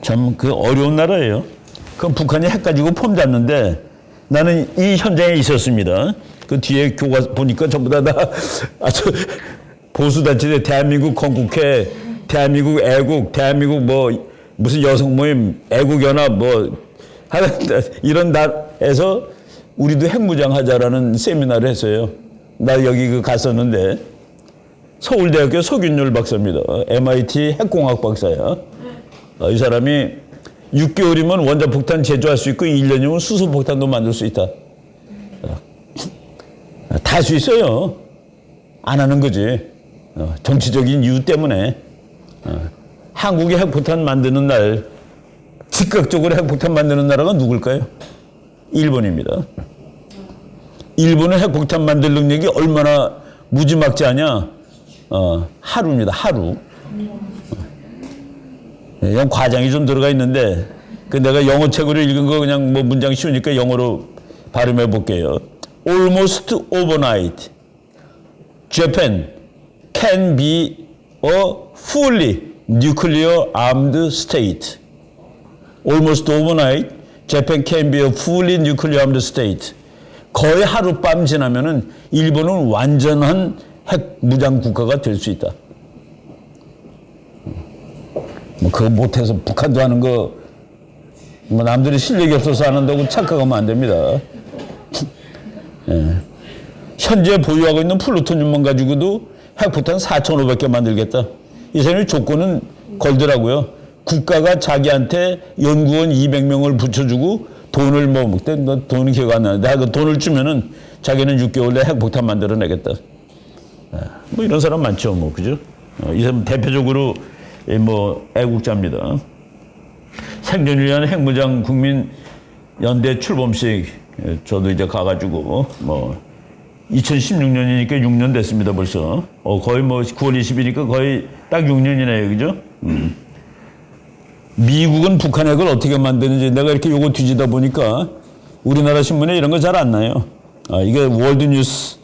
참 그 어려운 나라예요. 그럼 북한이 핵 가지고 폼 잡는데 나는 이 현장에 있었습니다. 그 뒤에 교과 보니까 전부 다 아주 보수단체들, 대한민국 건국회, 대한민국 애국, 대한민국 뭐 무슨 여성 모임, 애국연합 뭐 하는 이런 나라에서 우리도 핵무장 하자라는 세미나를 했어요. 나 여기 갔었는데 서울대학교 석윤열 박사입니다. MIT 핵공학 박사야. 이 사람이 6개월이면 원자폭탄 제조할 수 있고 1년이면 수소폭탄도 만들 수 있다. 다 할 수 있어요. 안 하는 거지. 정치적인 이유 때문에. 한국이 핵폭탄 만드는 날 즉각적으로 핵폭탄 만드는 나라가 누굴까요? 일본입니다. 일본은 핵폭탄 만들 능력이 얼마나 무지막지하냐? 하루입니다. 하루. 이건 과장이 좀 들어가 있는데 그 내가 영어 책으로 읽은 거 그냥 뭐 문장 쉬우니까 영어로 발음해 볼게요. Almost overnight, Japan can be a fully nuclear armed state. Almost overnight, Japan can be a fully nuclear armed state. 거의 하룻밤 지나면은 일본은 완전한 핵 무장 국가가 될 수 있다. 뭐 그거 못해서 북한도 하는 거 뭐 남들이 실력이 없어서 안 한다고 착각하면 안 됩니다. 예. 현재 보유하고 있는 플루토늄만 가지고도 핵폭탄 4,500개 만들겠다. 이 사람이 조건은 걸더라고요. 국가가 자기한테 연구원 200명을 붙여주고 돈을 뭐 그때 돈은 기억 안 나는데 그 돈을 주면은 자기는 6개월 내에 핵폭탄 만들어내겠다. 뭐 이런 사람 많죠, 뭐 그죠? 이 사람 대표적으로 뭐 애국자입니다. 생존을 위한 핵무장 국민 연대 출범식 저도 이제 가가지고 뭐 2016년이니까 6년 됐습니다 벌써. 거의 뭐 9월 20일이니까 거의 딱 6년이네요, 그죠? 미국은 북한 핵을 어떻게 만드는지 내가 이렇게 요거 뒤지다 보니까 우리나라 신문에 이런 거 잘 안 나요. 이게 월드뉴스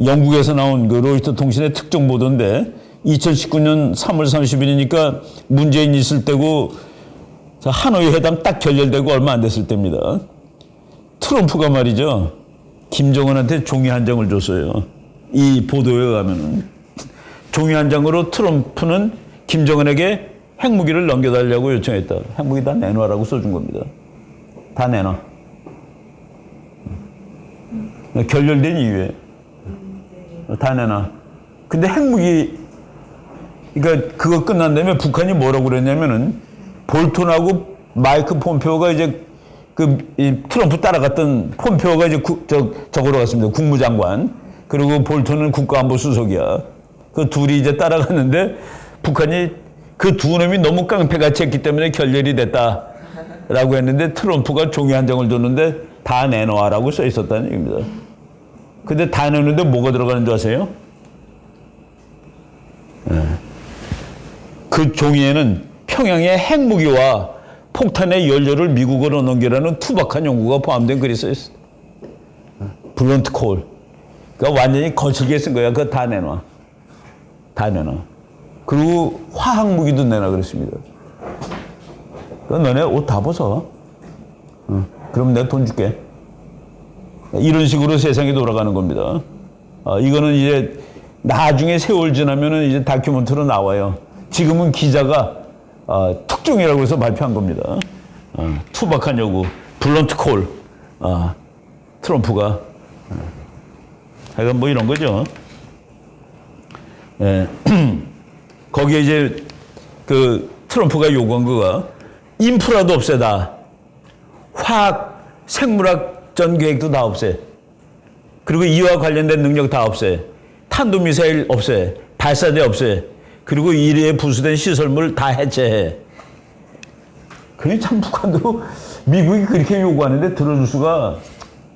영국에서 나온 그 로이터 통신의 특정 보도인데 2019년 3월 30일이니까 문재인 있을 때고 하노이 회담 딱 결렬되고 얼마 안 됐을 때입니다. 트럼프가 말이죠. 김정은한테 종이 한 장을 줬어요. 이 보도에 가면은 종이 한 장으로 트럼프는 김정은에게 핵무기를 넘겨달라고 요청했다. 핵무기 다 내놔라고 써준 겁니다. 다 내놔. 결렬된 이유에 다 내놔. 근데 핵무기 그러니까 그거 끝난 다음에 북한이 뭐라고 그랬냐면은 볼턴하고 마이크 폼페오가 이제 이 트럼프 따라갔던 폼페오가 이제 저거로 갔습니다. 국무장관. 그리고 볼턴은 국가안보 수석이야. 그 둘이 이제 따라갔는데 북한이 그 두 놈이 너무 깡패같이 했기 때문에 결렬이 됐다라고 했는데 트럼프가 종이 한 장을 줬는데 다 내놔라고 써 있었다는 얘기입니다. 근데 다 내놓는데 뭐가 들어가는 줄 아세요? 그 종이에는 평양의 핵무기와 폭탄의 연료를 미국으로 넘기라는 투박한 연구가 포함된 글이 써있어. 블런트 콜. 그러니까 완전히 거칠게 쓴 거야. 그거 다 내놔. 다 내놔. 그리고 화학무기도 내놔 그랬습니다. 그럼 너네 옷 다 벗어. 그럼 내가 돈 줄게. 이런 식으로 세상이 돌아가는 겁니다. 이거는 이제 나중에 세월 지나면은 이제 다큐멘터리로 나와요. 지금은 기자가 특종이라고 해서 발표한 겁니다. 투박한 요구, 블런트 콜, 트럼프가. 하여간 뭐 이런 거죠. 예. 거기에 이제 그 트럼프가 요구한 거가 인프라도 없애다. 화학, 생물학 전 계획도 다 없애. 그리고 이와 관련된 능력 다 없애. 탄도미사일 없애. 발사대 없애. 그리고 이래에 부수된 시설물 다 해체해. 그게 참 북한도 미국이 그렇게 요구하는데 들어줄 수가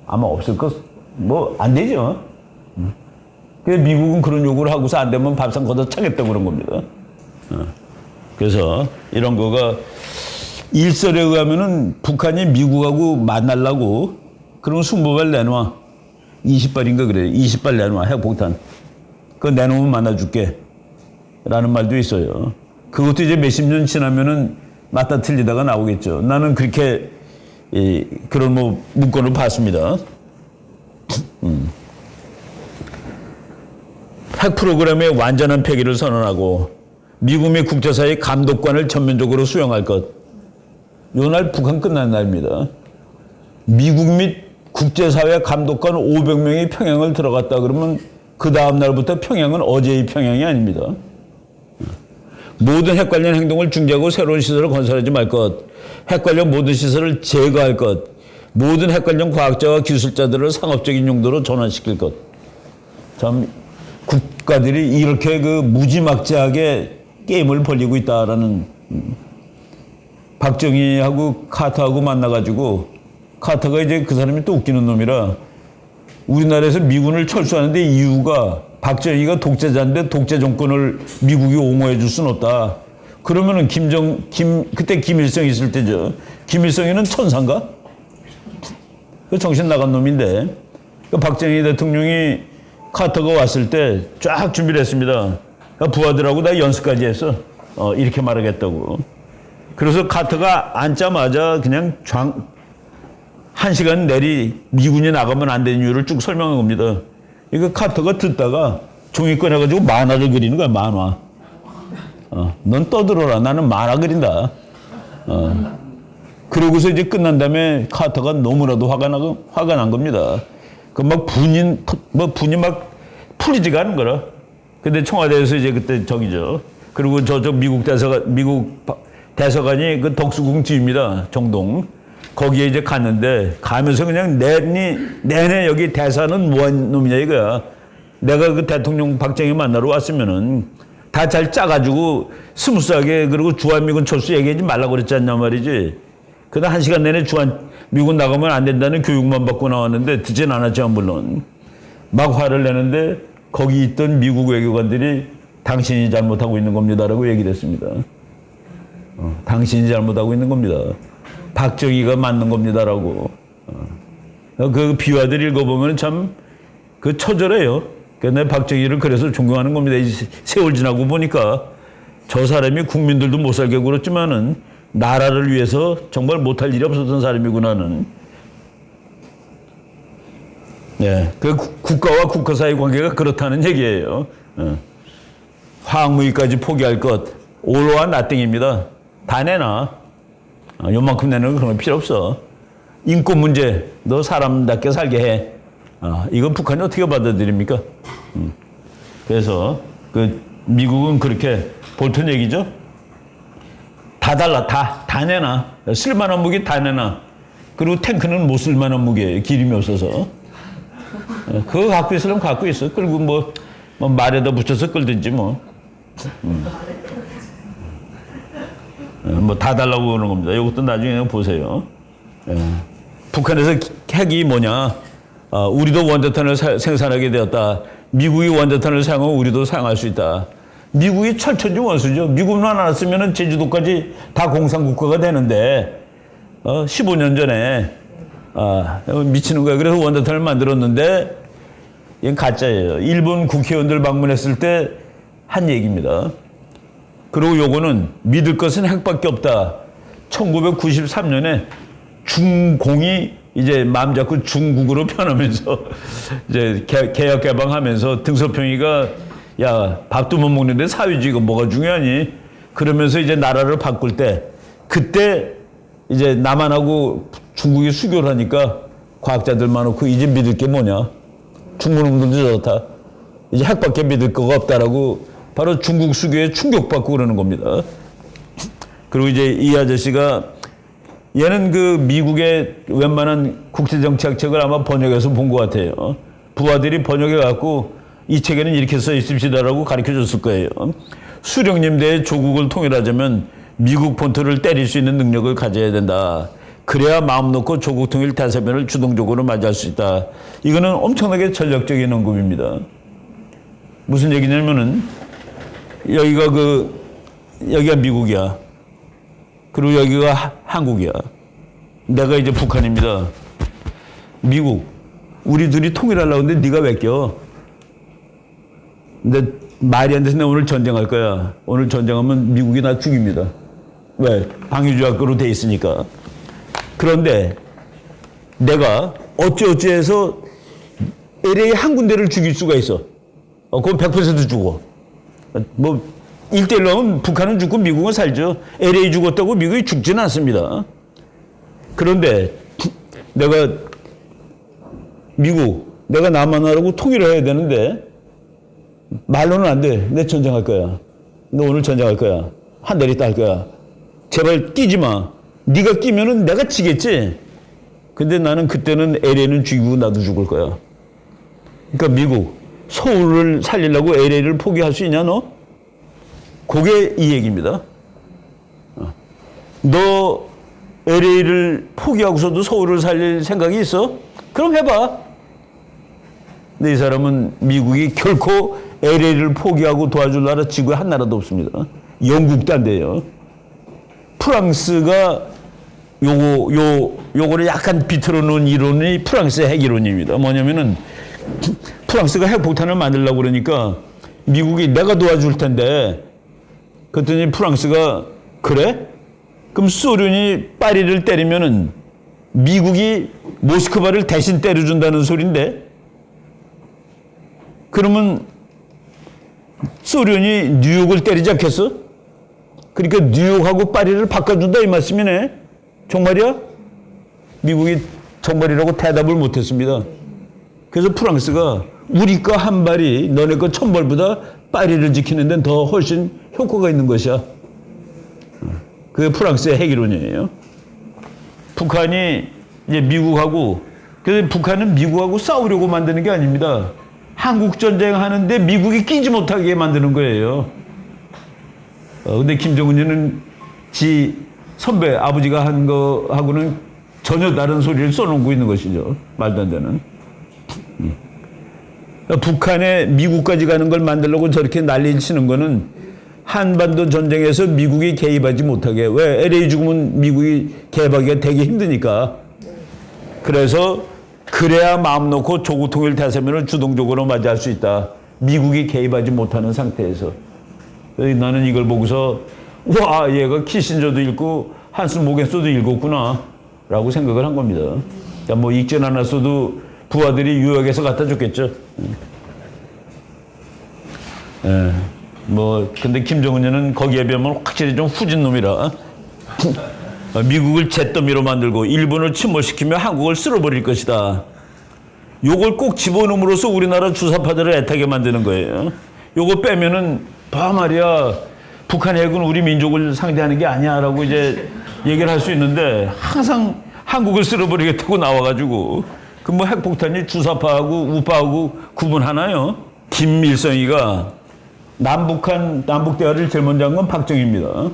아마 없을 것, 뭐, 안 되죠. 그래서 미국은 그런 요구를 하고서 안 되면 밥상 걷어 차겠다고 그런 겁니다. 그래서 이런 거가 일설에 의하면은 북한이 미국하고 만나려고 그런 승부발 내놔. 20발인가 그래. 20발 내놔. 핵폭탄. 그거 내놓으면 만나줄게. 라는 말도 있어요. 그것도 이제 몇십 년 지나면은 맞다 틀리다가 나오겠죠. 나는 그렇게 그런 뭐 문건을 봤습니다. 핵 프로그램의 완전한 폐기를 선언하고 미국 및 국제사회의 감독관을 전면적으로 수용할 것. 요 날 북한 끝난 날입니다. 미국 및 국제사회 감독관 500명이 평양을 들어갔다 그러면 그 다음 날부터 평양은 어제의 평양이 아닙니다. 모든 핵 관련 행동을 중지하고 새로운 시설을 건설하지 말 것. 핵 관련 모든 시설을 제거할 것. 모든 핵 관련 과학자와 기술자들을 상업적인 용도로 전환시킬 것. 참 국가들이 이렇게 그 무지막지하게 게임을 벌이고 있다라는. 박정희하고 카터하고 만나가지고 카터가 이제 그 사람이 또 웃기는 놈이라 우리나라에서 미군을 철수하는데 이유가 박정희가 독재자인데 독재 정권을 미국이 옹호해 줄 수는 없다. 그러면은 그때 김일성 있을 때죠. 김일성이는 천사인가? 그 정신 나간 놈인데 그 박정희 대통령이 카터가 왔을 때 쫙 준비를 했습니다. 부하들하고 다 연습까지 했어. 이렇게 말하겠다고. 그래서 카터가 앉자마자 그냥 한 시간 내리 미군이 나가면 안 되는 이유를 쭉 설명한 겁니다. 이거 카터가 듣다가 종이 꺼내가지고 만화를 그리는 거야, 만화. 넌 떠들어라. 나는 만화 그린다. 그러고서 이제 끝난 다음에 카터가 너무나도 화가 난 겁니다. 그 막 분이 막 풀리지가 않은 거라. 근데 청와대에서 이제 그때 저기죠. 그리고 미국 대사관이 그 덕수궁 뒤입니다. 정동. 거기에 이제 갔는데 가면서 그냥 내내 여기 대사는 뭐한 놈이냐 이거야. 내가 그 대통령 박정희 만나러 왔으면은 다 잘 짜가지고 스무스하게 그리고 주한미군 철수 얘기하지 말라고 그랬지 않냐 말이지. 그다 한 시간 내내 미군 나가면 안 된다는 교육만 받고 나왔는데 듣진 않았죠 물론. 막 화를 내는데 거기 있던 미국 외교관들이 당신이 잘못하고 있는 겁니다라고 얘기를 했습니다. 당신이 잘못하고 있는 겁니다. 박정희가 맞는 겁니다라고. 그 비화들 읽어보면 참 그 처절해요. 내 박정희를 그래서 존경하는 겁니다. 세월 지나고 보니까 저 사람이 국민들도 못 살게 굴었지만은 나라를 위해서 정말 못할 일이 없었던 사람이구나는. 네, 그 국가와 국가 사이 관계가 그렇다는 얘기예요. 화학무기까지 포기할 것, all와 nothing입니다. 다 내놔. 요만큼 내는 건 그런 거 필요 없어. 인권 문제, 너 사람답게 살게 해. 이건 북한이 어떻게 받아들입니까? 그래서 그 미국은 그렇게 볼턴 얘기죠. 다 달라, 다 내놔. 쓸만한 무기 다 내놔. 그리고 탱크는 못 쓸만한 무기예요. 기름이 없어서. 그거 갖고 있으려면 갖고 있어. 그리고 뭐 말에다 붙여서 끌든지 뭐. 뭐 다 달라고 그러는 겁니다. 이것도 나중에 보세요. 북한에서 핵이 뭐냐. 우리도 원자탄을 생산하게 되었다. 미국이 원자탄을 사용하면 우리도 사용할 수 있다. 미국이 철천지 원수죠. 미국만 안 왔으면 제주도까지 다 공산국가가 되는데 15년 전에 미치는 거야. 그래서 원자탄을 만들었는데 이건 가짜예요. 일본 국회의원들 방문했을 때 한 얘기입니다. 그리고 요거는 믿을 것은 핵밖에 없다. 1993년에 중공이 이제 마음 잡고 중국으로 변하면서 이제 개혁 개방하면서 등소평이가 야 밥도 못 먹는데 사회주의가 뭐가 중요하니? 그러면서 이제 나라를 바꿀 때 그때 이제 남한하고 중국이 수교를 하니까 과학자들 많고 이제 믿을 게 뭐냐? 중국놈들도 좋다. 이제 핵밖에 믿을 거가 없다라고 바로 중국 수교에 충격받고 그러는 겁니다. 그리고 이제 이 아저씨가 얘는 그 미국의 웬만한 국제정치학 책을 아마 번역해서 본 것 같아요. 부하들이 번역해 갖고 이 책에는 이렇게 써 있습시다라고 가르쳐 줬을 거예요. 수령님 대에 조국을 통일하자면 미국 본토를 때릴 수 있는 능력을 가져야 된다. 그래야 마음 놓고 조국 통일 대사변을 주동적으로 맞이할 수 있다. 이거는 엄청나게 전략적인 언급입니다. 무슨 얘기냐면은 여기가 미국이야. 그리고 여기가 한국이야. 내가 이제 북한입니다. 미국, 우리 둘이 통일하려고 하는데 네가 왜 껴? 근데 말이 안 돼서 내가 오늘 전쟁할 거야. 오늘 전쟁하면 미국이 나 죽입니다. 왜? 방위조약으로 돼 있으니까. 그런데 내가 어찌어찌해서 LA 한 군데를 죽일 수가 있어. 그건 100% 죽어. 뭐 1대1로 하면 북한은 죽고 미국은 살죠. LA 죽었다고 미국이 죽지는 않습니다. 그런데 내가 내가 남한하고 통일을 해야 되는데 말로는 안 돼. 내 전쟁할 거야. 너 오늘 전쟁할 거야. 한 달 있다 할 거야. 제발 끼지 마. 네가 끼면은 내가 지겠지. 근데 나는 그때는 LA는 죽이고 나도 죽을 거야. 그러니까 미국, 서울을 살리려고 LA를 포기할 수 있냐 너? 그게 이 얘기입니다. 너 LA를 포기하고서도 서울을 살릴 생각이 있어? 그럼 해봐. 근데 이 사람은 미국이 결코 LA를 포기하고 도와줄 나라 지구에 한 나라도 없습니다. 영국도 안 돼요. 프랑스가 요거를 약간 비틀어 놓은 이론이 프랑스의 핵이론입니다. 뭐냐면은 프랑스가 핵폭탄을 만들려고 그러니까 미국이 내가 도와줄 텐데 그랬더니 프랑스가 그래? 그럼 소련이 파리를 때리면은 미국이 모스크바를 대신 때려준다는 소린데 그러면 소련이 뉴욕을 때리지 않겠어? 그러니까 뉴욕하고 파리를 바꿔준다 이 말씀이네. 정말이야? 미국이 정말이라고 대답을 못했습니다. 그래서 프랑스가 우리 거 한 발이 너네 거 1000발보다 파리를 지키는 데는 더 훨씬 효과가 있는 것이야. 그게 프랑스의 핵이론이에요. 북한이 이제 미국하고, 그래서 북한은 미국하고 싸우려고 만드는 게 아닙니다. 한국 전쟁 하는데 미국이 끼지 못하게 만드는 거예요. 근데 김정은이는 지 선배, 아버지가 한 거하고는 전혀 다른 소리를 써놓고 있는 것이죠. 말도 안 되는. 북한에 미국까지 가는 걸 만들려고 저렇게 난리를 치는 거는 한반도 전쟁에서 미국이 개입하지 못하게. 왜? LA 죽으면 미국이 개입하기가 되게 힘드니까. 그래서 그래야 마음 놓고 조국 통일 대사면을 주동적으로 맞이할 수 있다. 미국이 개입하지 못하는 상태에서. 나는 이걸 보고서 와, 얘가 키신저도 읽고 한스 모겐스도 읽었구나 라고 생각을 한 겁니다. 그러니까 뭐 읽진 않았어도 부하들이 유학에서 갖다 줬겠죠. 뭐 근데 김정은이는 거기에 비하면 확실히 좀 후진 놈이라 미국을 잿더미로 만들고 일본을 침몰시키며 한국을 쓸어버릴 것이다. 요걸 꼭 집어넣음으로써 우리나라 주사파들을 애타게 만드는 거예요. 요거 빼면은 말이야 북한 핵은 우리 민족을 상대하는 게 아니야라고 이제 얘기를 할 수 있는데 항상 한국을 쓸어버리겠다고 나와가지고 그 뭐 핵폭탄이 주사파하고 우파하고 구분하나요? 김일성이가 남북 대화를 제일 먼저 한 건 박정희입니다.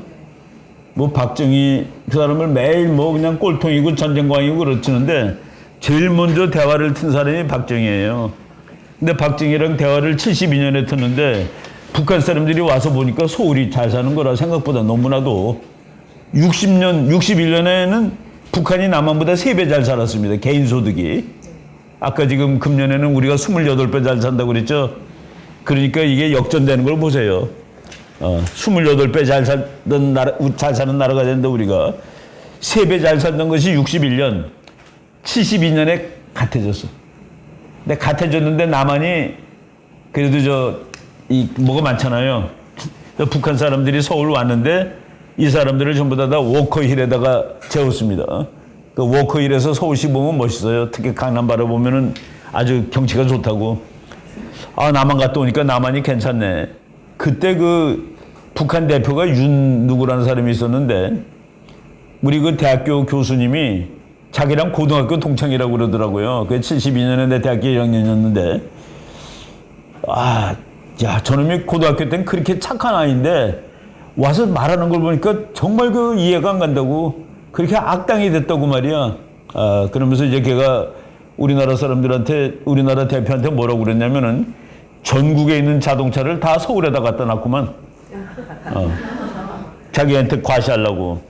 뭐 박정희 그 사람을 매일 뭐 그냥 꼴통이고 전쟁광이고 그렇지는데 제일 먼저 대화를 튼 사람이 박정희예요. 근데 박정희랑 대화를 72년에 텄는데 북한 사람들이 와서 보니까 서울이 잘 사는 거라 생각보다 너무나도 61년에는 북한이 남한보다 3배 잘 살았습니다. 개인 소득이. 아까 지금 금년에는 우리가 28배 잘 산다고 그랬죠. 그러니까 이게 역전되는 걸 보세요. 28배 잘 사는 나라가 된다 우리가. 3배 잘 살던 것이 61년, 72년에 같아졌어. 근데 같아졌는데 남한이 그래도 뭐가 많잖아요. 북한 사람들이 서울 왔는데 이 사람들을 전부 다 워커힐에다가 재웠습니다. 그 워커힐에서 서울시 보면 멋있어요. 특히 강남 바라보면은 아주 경치가 좋다고. 남한 갔다 오니까 남한이 괜찮네. 그때 그 북한 대표가 윤 누구라는 사람이 있었는데 우리 그 대학교 교수님이 자기랑 고등학교 동창이라고 그러더라고요. 그게 72년에 내 대학교 1학년이었는데 저놈이 고등학교 때는 그렇게 착한 아이인데 와서 말하는 걸 보니까 정말 그 이해가 안 간다고 그렇게 악당이 됐다고 말이야. 그러면서 이제 걔가 우리나라 사람들한테 우리나라 대표한테 뭐라고 그랬냐면은 전국에 있는 자동차를 다 서울에다 갖다 놨구만. 자기한테 과시하려고.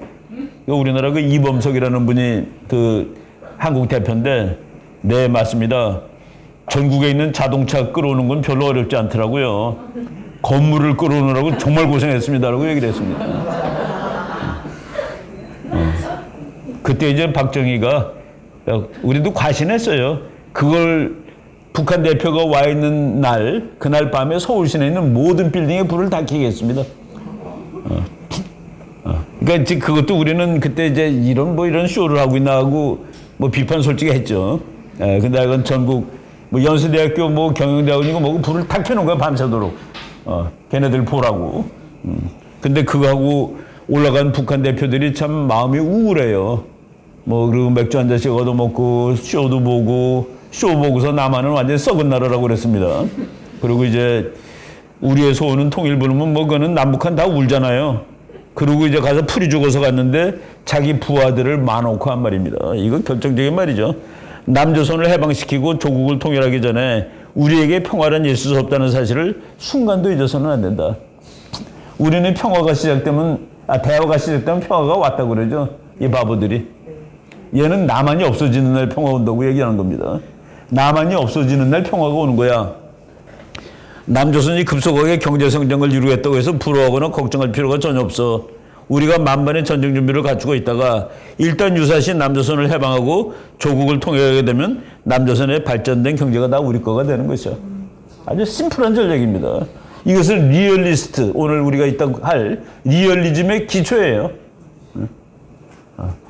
우리나라 그 이범석이라는 분이 그 한국 대표인데 네 맞습니다. 전국에 있는 자동차 끌어오는 건 별로 어렵지 않더라고요. 건물을 끌어오느라고 정말 고생했습니다라고 얘기를 했습니다. 그때 이제 박정희가 우리도 과신했어요. 그걸 북한 대표가 와 있는 날, 그날 밤에 서울 시내에 있는 모든 빌딩에 불을 다 켜겠습니다. 그러니까 이제 그것도 우리는 그때 이제 이런 쇼를 하고 있나 하고 뭐 비판 솔직히 했죠. 근데 이건 전국 뭐 연세대학교 뭐 경영대학원이고 뭐고 불을 다 켜놓은 거야 밤새도록. 걔네들 보라고. 근데 그거하고 올라간 북한 대표들이 참 마음이 우울해요. 뭐 그리고 맥주 한 잔씩 얻어먹고 쇼도 보고 쇼 보고서 남한은 완전 썩은 나라라고 그랬습니다. 그리고 이제 우리의 소원은 통일 부르면 뭐 그거는 남북한 다 울잖아요. 그리고 이제 가서 풀이 죽어서 갔는데 자기 부하들을 마놓고 한 말입니다. 이거 결정적인 말이죠. 남조선을 해방시키고 조국을 통일하기 전에 우리에게 평화란 있을 수 없다는 사실을 순간도 잊어서는 안 된다. 우리는 평화가 시작되면 대화가 시작되면 평화가 왔다고 그러죠. 이 바보들이. 얘는 남한이 없어지는 날 평화 온다고 얘기하는 겁니다. 남한이 없어지는 날 평화가 오는 거야. 남조선이 급속하게 경제성장을 이루겠다고 해서 부러워하거나 걱정할 필요가 전혀 없어. 우리가 만반의 전쟁 준비를 갖추고 있다가 일단 유사시 남조선을 해방하고 조국을 통일하게 되면 남조선의 발전된 경제가 다 우리 거가 되는 것이죠. 아주 심플한 전략입니다. 이것을 리얼리스트, 오늘 우리가 있다고 할 리얼리즘의 기초예요.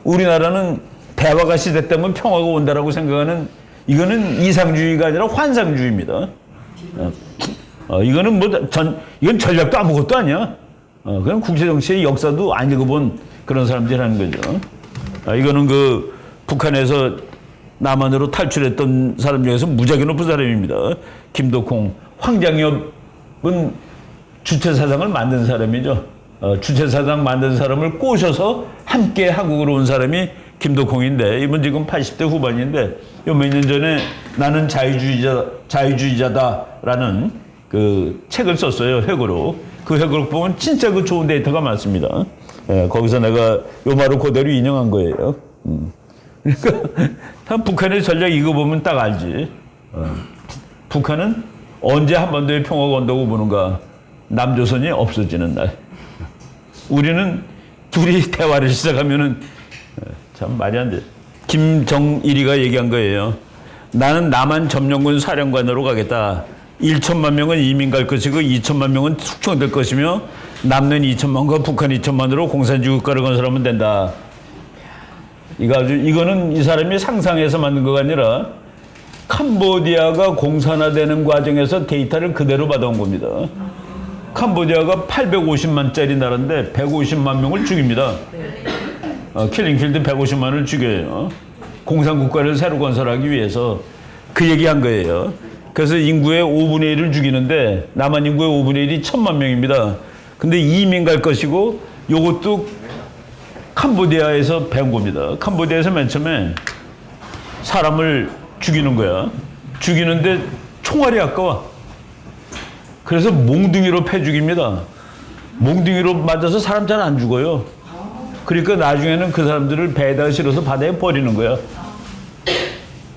우리나라는 대화가 시작되면 평화가 온다라고 생각하는 이거는 이상주의가 아니라 환상주의입니다. 이거는 이건 전략도 아무것도 아니야. 그냥 국제정치의 역사도 안 읽어본 그런 사람들이 하는 거죠. 이거는 그 북한에서 남한으로 탈출했던 사람 중에서 무지하게 높은 사람입니다. 김덕홍. 황장엽은 주체사상을 만든 사람이죠. 주체사상 만든 사람을 꼬셔서 함께 한국으로 온 사람이 김덕홍인데 이분 지금 80대 후반인데 몇 년 전에 나는 자유주의자다라는 그 책을 썼어요. 회고로. 그 회고를 보면 진짜 그 좋은 데이터가 많습니다. 거기서 내가 요 말을 그대로 인용한 거예요. 그러니까 참 북한의 전략 이거 보면 딱 알지. 북한은 언제 한반도에 평화가 온다고 보는가. 남조선이 없어지는 날. 우리는 둘이 대화를 시작하면은 참 말이 안 돼. 김정일이가 얘기한 거예요. 나는 남한 점령군 사령관으로 가겠다. 1천만 명은 이민 갈 것이고 2천만 명은 숙청될 것이며 남는 2천만과 북한 2천만으로 공산주의 국가를 건설하면 된다. 이거는 이 사람이 상상해서 만든 거가 아니라 캄보디아가 공산화되는 과정에서 데이터를 그대로 받아온 겁니다. 캄보디아가 850만짜리 나라인데 150만 명을 죽입니다. 킬링필드 150만을 죽여요. 공산국가를 새로 건설하기 위해서 그 얘기한 거예요. 그래서 인구의 5분의 1을 죽이는데 남한 인구의 5분의 1이 1,000만 명입니다. 근데 이민 갈 것이고 요것도 캄보디아에서 배운 겁니다. 캄보디아에서 맨 처음에 사람을 죽이는 거야. 죽이는데 총알이 아까워. 그래서 몽둥이로 패 죽입니다. 몽둥이로 맞아서 사람 잘 안 죽어요. 그러니까 나중에는 그 사람들을 배에다가 실어서 바다에 버리는 거야.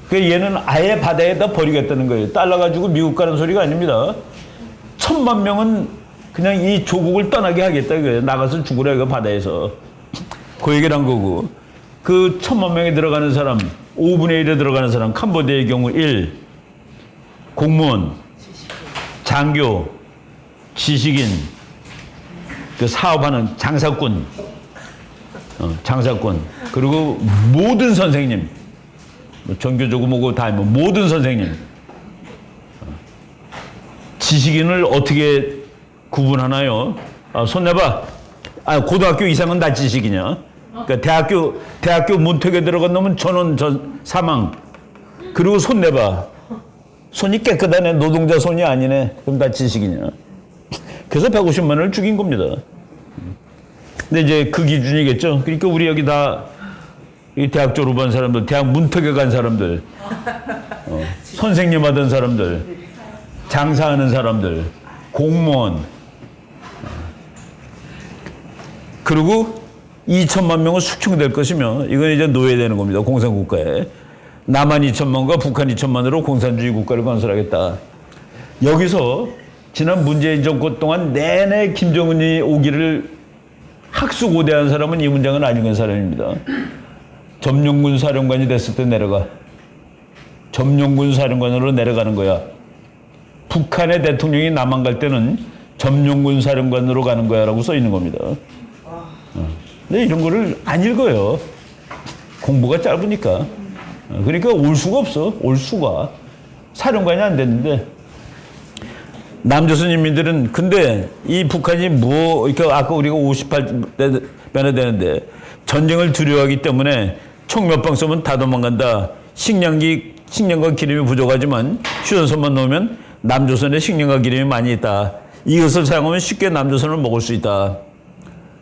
그러니까 얘는 아예 바다에다 버리겠다는 거예요. 딸라가지고 미국 가는 소리가 아닙니다. 1,000만 명은 그냥 이 조국을 떠나게 하겠다 이거예요. 나가서 죽으라 이거 바다에서. 그 얘기를 한 거고. 그 1,000만 명에 들어가는 사람, 5분의 1에 들어가는 사람, 캄보디아의 경우 1, 공무원, 장교, 지식인, 그 사업하는 장사꾼, 장사꾼, 그리고 모든 선생님, 전교조고 뭐고 다 모든 선생님, 지식인을 어떻게 구분하나요? 손 내봐. 고등학교 이상은 나치식이냐? 그러니까 대학교 문턱에 들어간 놈은 전원 사망. 그리고 손 내봐. 손이 깨끗하네. 노동자 손이 아니네. 그럼 나치식이냐? 그래서 150만 원을 죽인 겁니다. 근데 이제 그 기준이겠죠. 그러니까 우리 여기 다 이 대학 졸업한 사람들, 대학 문턱에 간 사람들, 선생님 하던 사람들, 장사하는 사람들, 공무원, 그리고 2천만 명은 숙청될 것이며 이건 이제 노예되는 겁니다. 공산국가에. 남한 2천만과 북한 2천만으로 공산주의 국가를 건설하겠다. 여기서 지난 문재인 정권 동안 내내 김정은이 오기를 학수고대한 사람은 이 문장은 안 읽은 사람입니다. 점령군 사령관이 됐을 때 내려가. 점령군 사령관으로 내려가는 거야. 북한의 대통령이 남한 갈 때는 점령군 사령관으로 가는 거야 라고 써 있는 겁니다. 근데 이런 거를 안 읽어요. 공부가 짧으니까. 그러니까 올 수가 없어. 올 수가. 사령관이 안 됐는데. 남조선 인민들은 근데 이 북한이 그러니까 아까 우리가 58대 변화되는데 전쟁을 두려워하기 때문에 총 몇 방 쏘면 다 도망간다. 식량과 기름이 부족하지만 휴전선만 놓으면 남조선에 식량과 기름이 많이 있다. 이것을 사용하면 쉽게 남조선을 먹을 수 있다.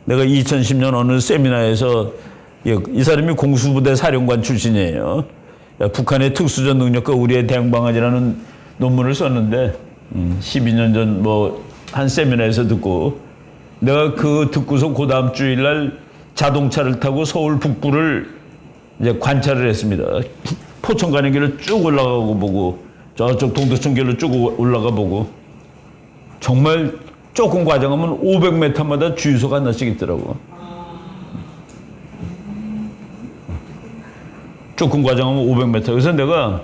내가 2010년 어느 세미나에서 이 사람이 공수부대 사령관 출신이에요. 북한의 특수전 능력과 우리의 대응방안이라는 논문을 썼는데 12년 전 한 세미나에서 듣고 내가 듣고서 그 다음 주일날 자동차를 타고 서울 북부를 이제 관찰을 했습니다. 포천 가는 길을 쭉 올라가고 보고 저쪽 동두천길로 쭉 올라가 보고 정말 조금 과장하면 500m마다 주유소가 하나씩 있더라고. 조금 과장하면 500m. 그래서 내가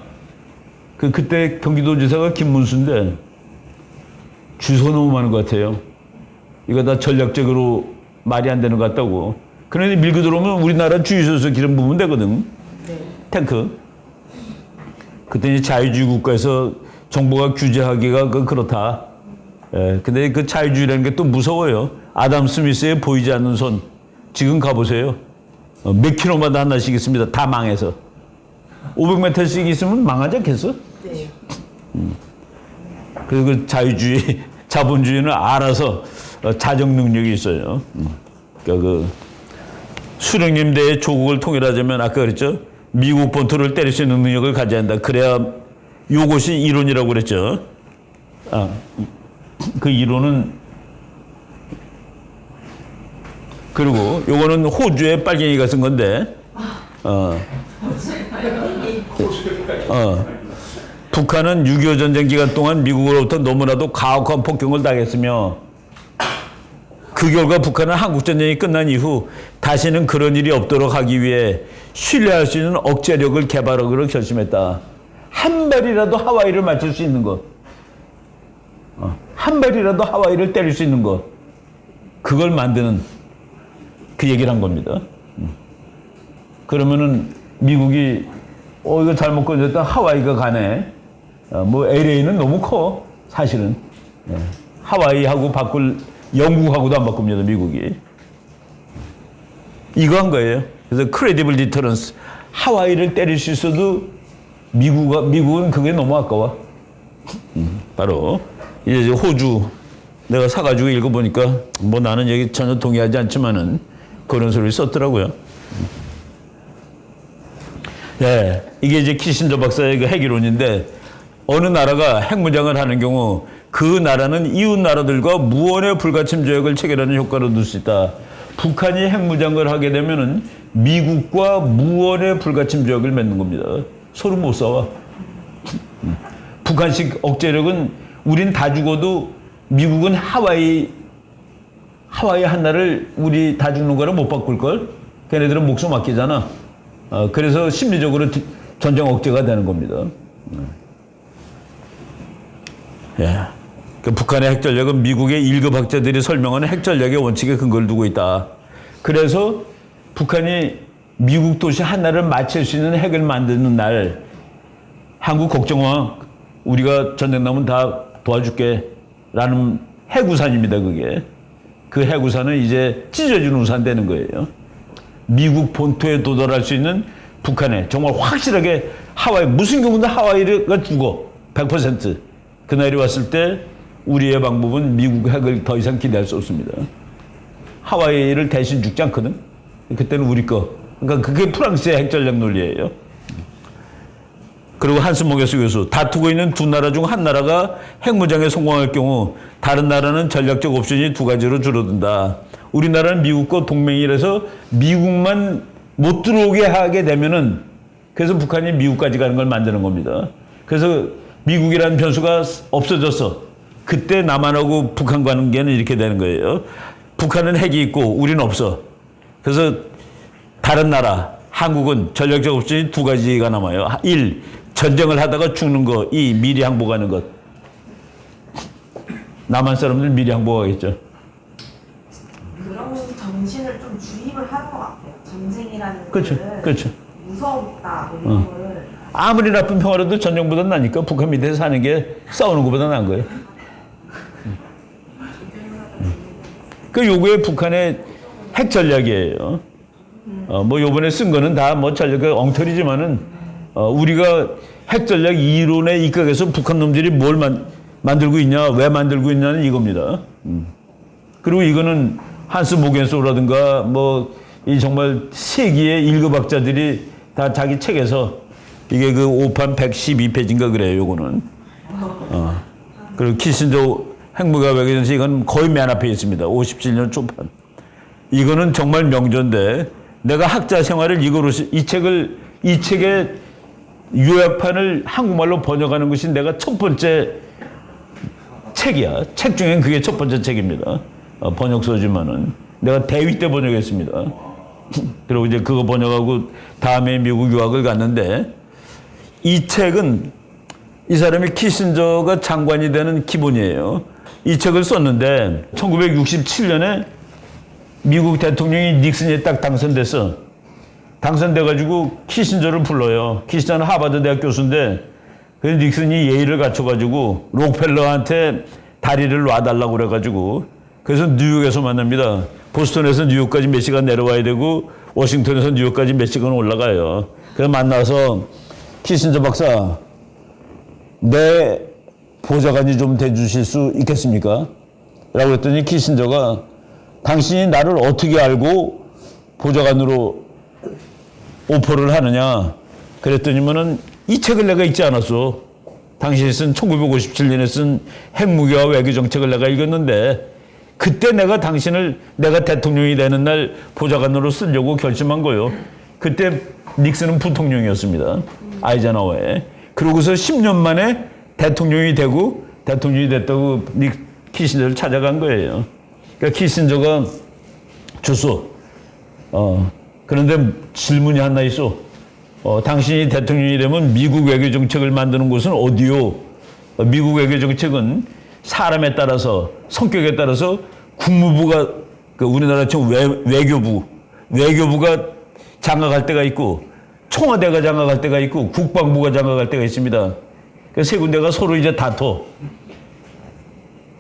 그때 경기도지사가 김문수인데 주소 너무 많은 것 같아요. 이거 다 전략적으로 말이 안 되는 것 같다고. 그런데 밀고 들어오면 우리나라 주유소에서 기름 부으면 되거든. 네. 탱크. 그때 이제 자유주의 국가에서 정부가 규제하기가 그렇다. 예, 근데 그 자유주의라는 게 또 무서워요. 아담 스미스의 보이지 않는 손. 지금 가보세요. 몇 킬로마다 하나씩 있습니다. 다 망해서. 500m씩 있으면 망하지 않겠어? 네. 그리고 그 자유주의, 자본주의는 알아서 자정 능력이 있어요. 그러니까 수령님대의 조국을 통일하자면 아까 그랬죠? 미국 본토를 때릴 수 있는 능력을 가져야 한다. 그래야 요것이 이론이라고 그랬죠. 그 이론은 그리고 요거는 호주의 빨갱이가 쓴 건데 북한은 6.25 전쟁 기간 동안 미국으로부터 너무나도 가혹한 폭격을 당했으며 그 결과 북한은 한국전쟁이 끝난 이후 다시는 그런 일이 없도록 하기 위해 신뢰할 수 있는 억제력을 개발하기로 결심했다. 한 발이라도 하와이를 맞출 수 있는 것. 한 발이라도 하와이를 때릴 수 있는 것. 그걸 만드는 그 얘기를 한 겁니다. 그러면은 미국이 이거 잘못 건졌다 하와이가 가네. LA는 너무 커 사실은. 하와이하고 바꿀 영국하고도 안 바꿉니다 미국이. 이거 한 거예요. 그래서 크레디블 디터런스. 하와이를 때릴 수 있어도 미국은 그게 너무 아까워. 바로 이제 호주 내가 사가지고 읽어보니까 나는 여기 전혀 동의하지 않지만은 그런 소리를 썼더라고요. 네, 이게 이제 키신저 박사의 그 핵이론인데 어느 나라가 핵무장을 하는 경우 그 나라는 이웃 나라들과 무언의 불가침 조약을 체결하는 효과를 얻을 수 있다. 북한이 핵무장을 하게 되면은 미국과 무언의 불가침 조약을 맺는 겁니다. 서로 못 싸워. 북한식 억제력은 우린 다 죽어도 미국은 하와이 하나를 우리 다 죽는 거랑 못 바꿀걸? 걔네들은 목숨 아끼잖아. 그래서 심리적으로 전쟁 억제가 되는 겁니다. 예. 그 북한의 핵전략은 미국의 1급 학자들이 설명하는 핵전략의 원칙에 근거를 두고 있다. 그래서 북한이 미국 도시 하나를 맞출 수 있는 핵을 만드는 날 한국 걱정 마. 우리가 전쟁 나면 다 도와줄게. 라는 해구산입니다, 그게. 그 해구산은 이제 찢어진 우산 되는 거예요. 미국 본토에 도달할 수 있는 북한에 정말 확실하게 하와이, 무슨 경우든 하와이가 죽어. 100%. 그날이 왔을 때 우리의 방법은 미국 핵을 더 이상 기대할 수 없습니다. 하와이를 대신 죽지 않거든. 그때는 우리 거. 그러니까 그게 프랑스의 핵전략 논리예요. 그리고 한스 모게스 교수, 다투고 있는 두 나라 중 한 나라가 핵무장에 성공할 경우 다른 나라는 전략적 옵션이 두 가지로 줄어든다. 우리나라는 미국과 동맹이라서 미국만 못 들어오게 하게 되면은, 그래서 북한이 미국까지 가는 걸 만드는 겁니다. 그래서 미국이라는 변수가 없어졌어. 그때 남한하고 북한 관계는 이렇게 되는 거예요. 북한은 핵이 있고 우리는 없어. 그래서 다른 나라, 한국은 전략적 옵션이 두 가지가 남아요. 1. 전쟁을 하다가 죽는 거. 2. 미리 항복하는 것. 남한 사람들 미리 항복하겠죠. 그런 정신을 좀 주입을 하는 것 같아요. 전쟁이라는 그렇죠. 것을 그렇죠. 무섭다 이런 걸. 아무리 나쁜 평화라도 전쟁보다 나니까 북한 밑에서 사는 게 싸우는 것보다 나은 거예요. 그 요게 북한의 핵 전략이에요. 뭐 요번에 쓴 거는 다 뭐 전략 엉터리지만은 우리가 핵 전략 이론에 입각해서 북한 놈들이 뭘 만들고 있냐, 왜 만들고 있냐는 이겁니다. 그리고 이거는 한스 모겐소라든가 뭐 이 정말 세기의 일급학자들이 다 자기 책에서 이게 그 5판 112페이지인가 그래요, 요거는. 그리고 키신저 핵무기와 외교전시 이건 거의 맨 앞에 있습니다. 57년 초판. 이거는 정말 명저인데 내가 학자 생활을 이거로 이 책의 요약판을 한국말로 번역하는 것이 내가 첫 번째 책이야. 책 중엔 그게 첫 번째 책입니다. 번역서지만은 내가 대위 때 번역했습니다. 그리고 이제 그거 번역하고 다음에 미국 유학을 갔는데 이 책은 이 사람이 키신저가 장관이 되는 기본이에요. 이 책을 썼는데 1967년에 미국 대통령이 닉슨이 딱 당선됐어. 당선돼가지고 키신저를 불러요. 키신저는 하버드 대학 교수인데 그래서 닉슨이 예의를 갖춰가지고 록펠러한테 다리를 놔달라고 그래가지고 그래서 뉴욕에서 만납니다. 보스턴에서 뉴욕까지 몇 시간 내려와야 되고 워싱턴에서 뉴욕까지 몇 시간 올라가요. 그래서 만나서 키신저 박사, 내 보좌관이 좀 돼주실 수 있겠습니까? 라고 했더니 키신저가 당신이 나를 어떻게 알고 보좌관으로 오퍼를 하느냐? 그랬더니면은 이 책을 내가 읽지 않았어. 당신이 쓴 1957년에 쓴 핵무기와 외교정책을 내가 읽었는데 그때 내가 당신을 내가 대통령이 되는 날 보좌관으로 쓰려고 결심한 거예요. 그때 닉슨은 부통령이었습니다. 아이젠하워에. 그러고서 10년 만에 대통령이 되고 대통령이 됐다고 키신저를 찾아간 거예요. 그러니까 키신저가 줬어. 그런데 질문이 하나 있어. 당신이 대통령이 되면 미국 외교 정책을 만드는 곳은 어디요? 미국 외교 정책은 사람에 따라서 성격에 따라서 국무부가 우리나라처럼 외교부가 장악할 때가 있고 청와대가 장악할 때가 있고 국방부가 장악할 때가 있습니다. 그 세 군데가 서로 이제 다퉈.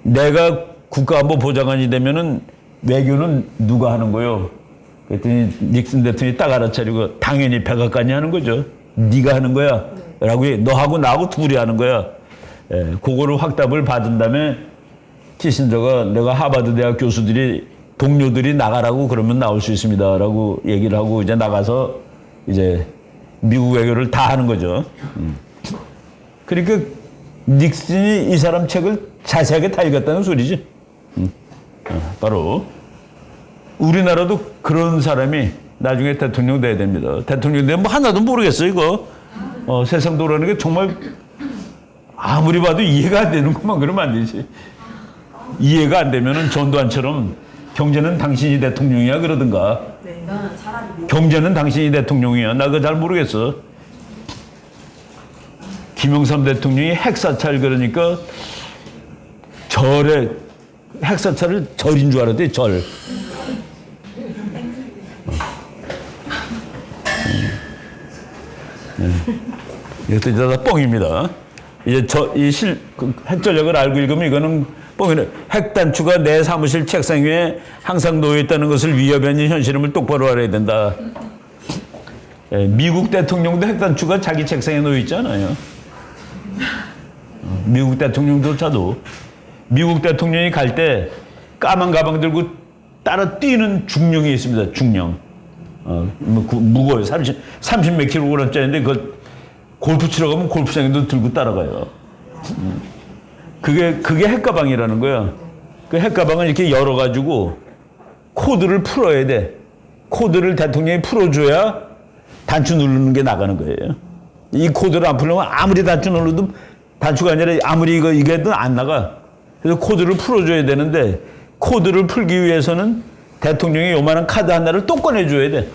내가 국가안보보좌관이 되면은 외교는 누가 하는 거요? 그랬더니 닉슨 대통령이 딱 알아차리고 당연히 백악관이 하는 거죠. 네가 하는 거야. 라고 해. 너하고 나하고 둘이 하는 거야. 예, 그거를 확답을 받은 다음에 키신저가 내가 하버드 대학 교수들이 동료들이 나가라고 그러면 나올 수 있습니다. 라고 얘기를 하고 이제 나가서 이제 미국 외교를 다 하는 거죠. 그러니까 닉슨이 이 사람 책을 자세하게 다 읽었다는 소리지. 바로 우리나라도 그런 사람이 나중에 대통령 돼야 됩니다. 대통령 되면 뭐 하나도 모르겠어요, 이거. 세상 돌아가는 게 정말 아무리 봐도 이해가 안 되는 것만 그러면 안 되지. 이해가 안 되면은 전두환처럼 경제는 당신이 대통령이야 그러든가. 네. 차라리 경제는 당신이 대통령이야. 나 그거 잘 모르겠어. 김영삼 대통령이 핵사찰 그러니까 절에 핵사찰을 절인 줄 알았대. 절. 이것도 다 뻥입니다. 이제 핵전력을 알고 읽으면 이거는 핵단추가 내 사무실 책상 위에 항상 놓여 있다는 것을 위협하는 현실임을 똑바로 알아야 된다. 예, 미국 대통령도 핵단추가 자기 책상에 놓여 있잖아요. 미국 대통령조차도 미국 대통령이 갈 때 까만 가방 들고 따라 뛰는 중령이 있습니다. 중령. 무거워요. 30 몇 킬로그램짜리인데 그 골프 치러 가면 골프장에도 들고 따라가요. 그게 핵가방이라는 거야. 그 핵가방을 이렇게 열어가지고 코드를 풀어야 돼. 코드를 대통령이 풀어줘야 단추 누르는 게 나가는 거예요. 이 코드를 안 풀려면 아무리 단추 눌러도 단추가 아니라 아무리 이게 해도 안 나가. 그래서 코드를 풀어줘야 되는데 코드를 풀기 위해서는 대통령이 요만한 카드 하나를 또 꺼내줘야 돼.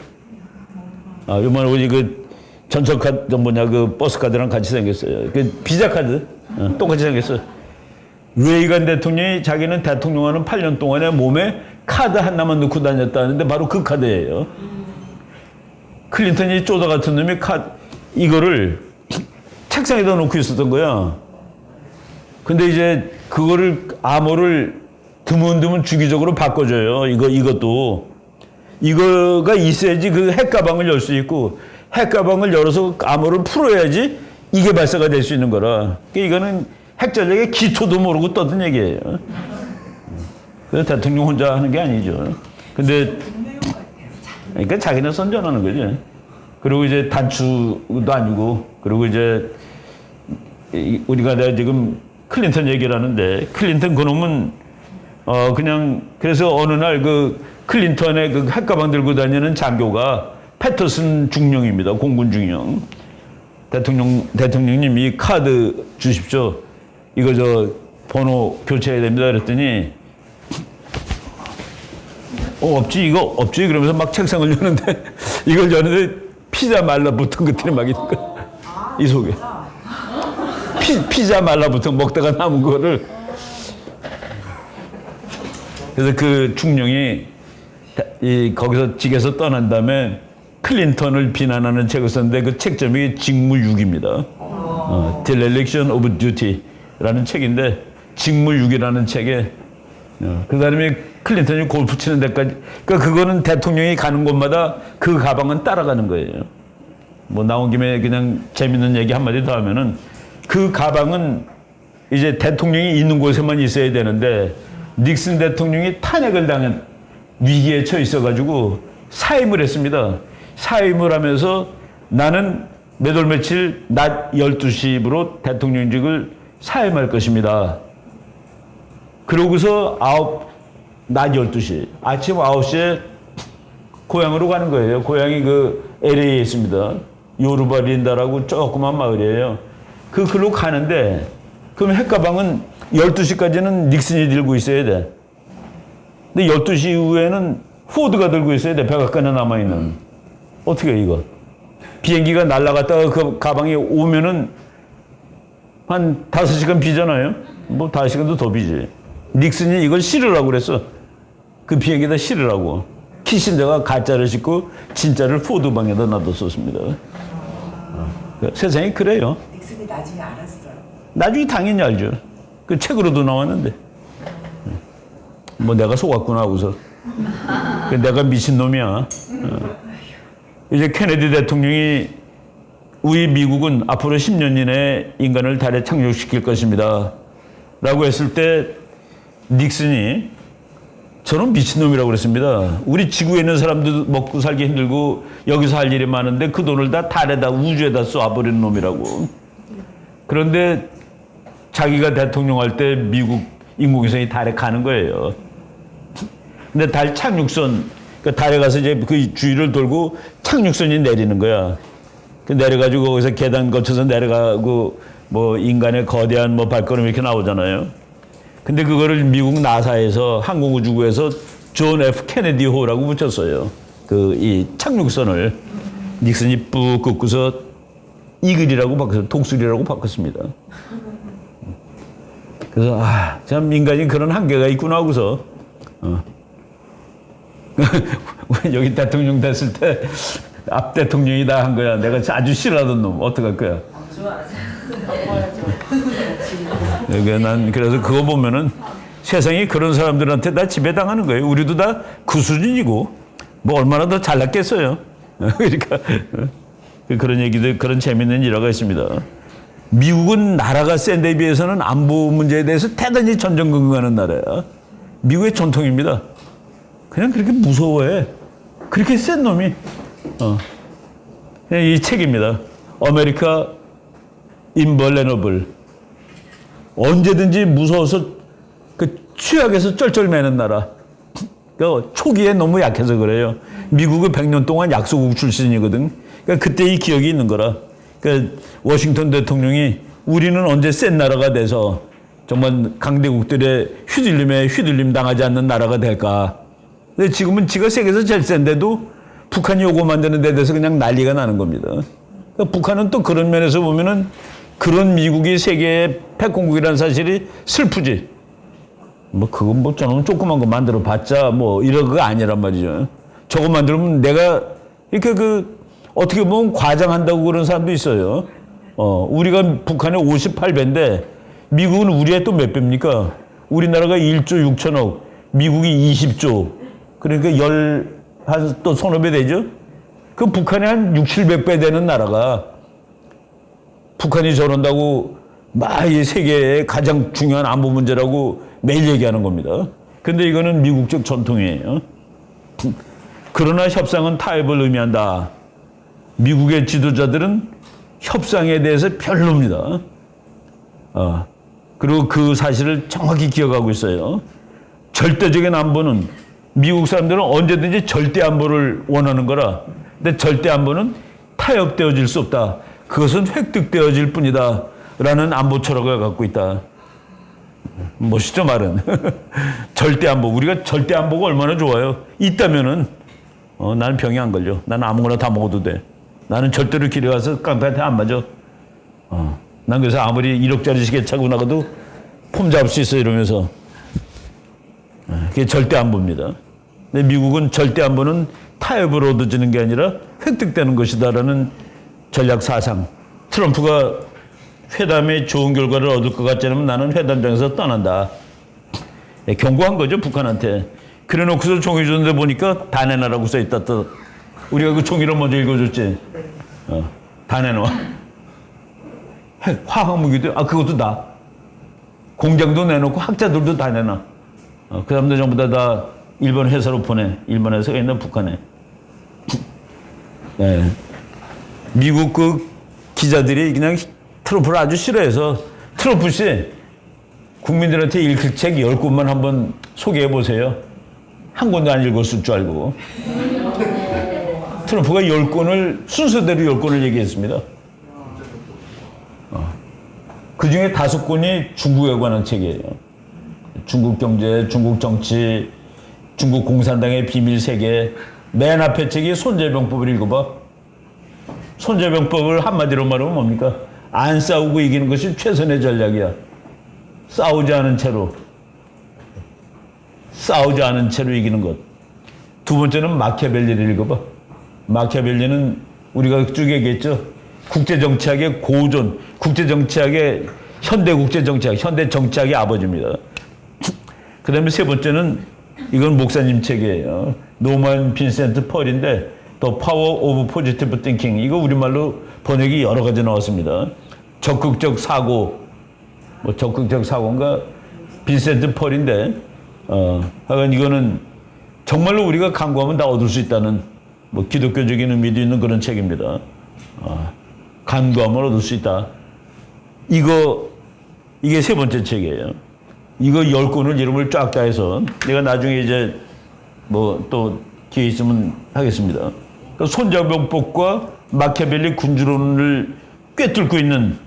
요만한 우리 그 전철카드 뭐냐 그 버스카드랑 같이 생겼어요. 그 비자 카드 똑같이 생겼어. 레이건 대통령이 자기는 대통령하는 8년 동안에 몸에 카드 하나만 넣고 다녔다는데 바로 그 카드예요. 클린턴이 쪼다 같은 놈이 이거를 책상에다 놓고 있었던 거야. 근데 이제 그거를 암호를 드문드문 주기적으로 바꿔줘요. 이거가 있어야지 그 핵가방을 열 수 있고 핵가방을 열어서 암호를 풀어야지 이게 발사가 될 수 있는 거라. 그러니까 이거는 핵전력의 기초도 모르고 떠든 얘기예요. 그래서 대통령 혼자 하는 게 아니죠. 근데 그러니까 자기는 선전하는 거죠. 그리고 이제 단추도 아니고 그리고 이제 우리가 내가 지금 클린턴 얘기를 하는데 클린턴 그놈은 그냥 그래서 어느 날 그 클린턴의 그 핵가방 들고 다니는 장교가 패터슨 중령입니다. 공군 중령. 대통령님 이 카드 주십시오. 이거 저 번호 교체해야 됩니다. 그랬더니 없지 이거 없지 그러면서 막 책상을 여는데 이걸 여는데 피자 말라붙은 것들이 막 있는 거야. 이 속에 피자 말라붙은 먹다가 남은 거를. 그래서 그 중령이 거기서 직에서 떠난 다음에 클린턴을 비난하는 책을 썼는데 그 책 제목이 직무유기입니다. The Election of Duty라는 책인데 직무유기라는 책에 그 사람이 클린턴이 골프 치는 데까지 그러니까 그거는 대통령이 가는 곳마다 그 가방은 따라가는 거예요. 뭐 나온 김에 그냥 재밌는 얘기 한마디 더 하면은 그 가방은 이제 대통령이 있는 곳에만 있어야 되는데 닉슨 대통령이 탄핵을 당한 위기에 처해 있어가지고 사임을 했습니다. 사임을 하면서 나는 몇 월 며칠 낮 12시부로 대통령직을 사임할 것입니다. 그러고서 낮 12시, 아침 9시에 고향으로 가는 거예요. 고향이 그 LA에 있습니다. 요르바린다라고 조그만 마을이에요. 글로 가는데 그럼 핵가방은 12시까지는 닉슨이 들고 있어야 돼. 근데 12시 이후에는 포드가 들고 있어야 돼. 백악관에 남아있는. 어떻게 해, 이거? 비행기가 날아갔다가 그 가방이 오면은 한 5시간 비잖아요? 뭐 5시간도 더 비지. 닉슨이 이걸 실으라고 그랬어. 그 비행기에다 실으라고. 키신저가 가짜를 싣고 진짜를 포드 방에다 놔뒀었습니다. 세상이 그래요. 닉슨이 나중에 알았어요. 나중에 당연히 알죠. 그 책으로도 나왔는데. 뭐 내가 속았구나 하고서. 내가 미친놈이야. 이제 케네디 대통령이 우리 미국은 앞으로 10년 이내에 인간을 달에 착륙시킬 것입니다. 라고 했을 때 닉슨이 저는 미친놈이라고 그랬습니다. 우리 지구에 있는 사람들 먹고 살기 힘들고 여기서 할 일이 많은데 그 돈을 다 달에다 우주에다 쏘아버리는 놈이라고. 그런데 자기가 대통령 할 때 미국 인공위성이 달에 가는 거예요. 근데 달 착륙선, 그러니까 달에 가서 이제 그 주위를 돌고 착륙선이 내리는 거야. 내려가지고 거기서 계단 거쳐서 내려가고 뭐 인간의 거대한 뭐 발걸음 이렇게 나오잖아요. 근데 그거를 미국 나사에서 항공우주국에서 존 F 케네디 호라고 붙였어요. 그 이 착륙선을 닉슨이 뿍 긋고서 이글이라고 바꿨어요. 독수리라고 바꿨습니다. 그래서 참 인간이 그런 한계가 있구나 하고서 여기 대통령 됐을 때 앞 대통령이 다 한 거야. 내가 아주 싫어하던 놈 어떡할 거야. 좋아하죠. 난 그래서 그거 보면은 세상이 그런 사람들한테 다 지배당하는 거예요. 우리도 다 그 수준이고 뭐 얼마나 더 잘났겠어요. 그러니까 그런 얘기들, 그런 재미있는 일화가 있습니다. 미국은 나라가 센 데 비해서는 안보 문제에 대해서 대단히 전전긍긍하는 나라야. 미국의 전통입니다. 그냥 그렇게 무서워해. 그렇게 센 놈이. 이 책입니다. 아메리카 인벌레너블. 언제든지 무서워서 그 취약해서 쩔쩔매는 나라. 그 초기에 너무 약해서 그래요. 미국은 100년 동안 약소국 출신이거든. 그러니까 그때 이 기억이 있는 거라. 그 워싱턴 대통령이 우리는 언제 센 나라가 돼서 정말 강대국들의 휘둘림 당하지 않는 나라가 될까. 근데 지금은 지가 세계에서 제일 센데도 북한이 요거 만드는 데 대해서 그냥 난리가 나는 겁니다. 그러니까 북한은 또 그런 면에서 보면은 그런 미국이 세계의 패권국이라는 사실이 슬프지. 뭐 그건 뭐 저놈은 조그만 거 만들어 봤자 뭐 이런 거 아니란 말이죠. 저거 만들면 내가 이렇게 어떻게 보면 과장한다고 그런 사람도 있어요. 우리가 북한의 58배인데 미국은 우리의 또 몇 배입니까? 우리나라가 1조 6천억, 미국이 20조. 그러니까 또 서너 배 되죠? 그 북한이 한 6, 700배 되는 나라가 북한이 저런다고 막 이 세계의 가장 중요한 안보 문제라고 매일 얘기하는 겁니다. 근데 이거는 미국적 전통이에요. 그러나 협상은 타협을 의미한다. 미국의 지도자들은 협상에 대해서 별로입니다. 그리고 그 사실을 정확히 기억하고 있어요. 절대적인 안보는 미국 사람들은 언제든지 절대 안보를 원하는 거라. 근데 절대 안보는 타협되어질 수 없다. 그것은 획득되어질 뿐이다. 라는 안보 철학을 갖고 있다. 멋있죠, 말은. 절대 안보. 우리가 절대 안보가 얼마나 좋아요. 있다면은, 나는 병이 안 걸려. 나는 아무거나 다 먹어도 돼. 나는 절대로 길에 가서 깡패한테 안 맞아. 난 그래서 아무리 1억짜리 시계 차고 나가도 폼 잡을 수 있어 이러면서. 그게 절대 안보입니다. 근데 미국은 절대 안보는 타협을 얻어지는 게 아니라 획득되는 것이다라는 전략 사상. 트럼프가 회담에 좋은 결과를 얻을 것 같지 않으면 나는 회담장에서 떠난다. 경고한 거죠, 북한한테. 그래 놓고서 종이 줬는데 보니까 다 내놔라고 써있다. 또 우리가 그 종이를 먼저 읽어줬지. 다 내놔. 화학무기도, 그것도 다. 공장도 내놓고 학자들도 다 내놔. 그 사람들 전부 다 일본 회사로 보내. 일본 회사가 있나 북한에. 네. 미국 그 기자들이 그냥 트럼프를 아주 싫어해서 트럼프 씨 국민들한테 읽힐 책 10권만 한번 소개해 보세요. 한 권도 안 읽었을 줄 알고. 트럼프가 10권을 순서대로 10권을 얘기했습니다. 그 중에 5권이 중국에 관한 책이에요. 중국 경제, 중국 정치, 중국 공산당의 비밀 세계. 맨 앞에 책이 손재병법을 읽어봐. 손재병법을 한마디로 말하면 뭡니까? 안 싸우고 이기는 것이 최선의 전략이야. 싸우지 않은 채로 이기는 것. 두 번째는 마키아벨리를 읽어봐. 마키아벨리는 우리가 쭉 얘기했죠. 국제정치학의 고전, 국제정치학의 현대 국제정치학, 현대 정치학의 아버지입니다. 그 다음에 세 번째는 이건 목사님 책이에요. 노만 빈센트 펄인데 The Power of Positive Thinking. 이거 우리말로 번역이 여러 가지 나왔습니다. 적극적 사고, 적극적 사고인가? 빈센트 펄인데, 하여간 이거는 정말로 우리가 강구하면 다 얻을 수 있다는 기독교적인 의미도 있는 그런 책입니다. 간구하면 얻을 수 있다. 이게 세 번째 책이에요. 이거 10권을 이름을 쫙 다 해서 내가 나중에 이제 또 기회 있으면 하겠습니다. 그러니까 손자병법과 마키아벨리 군주론을 꿰뚫고 있는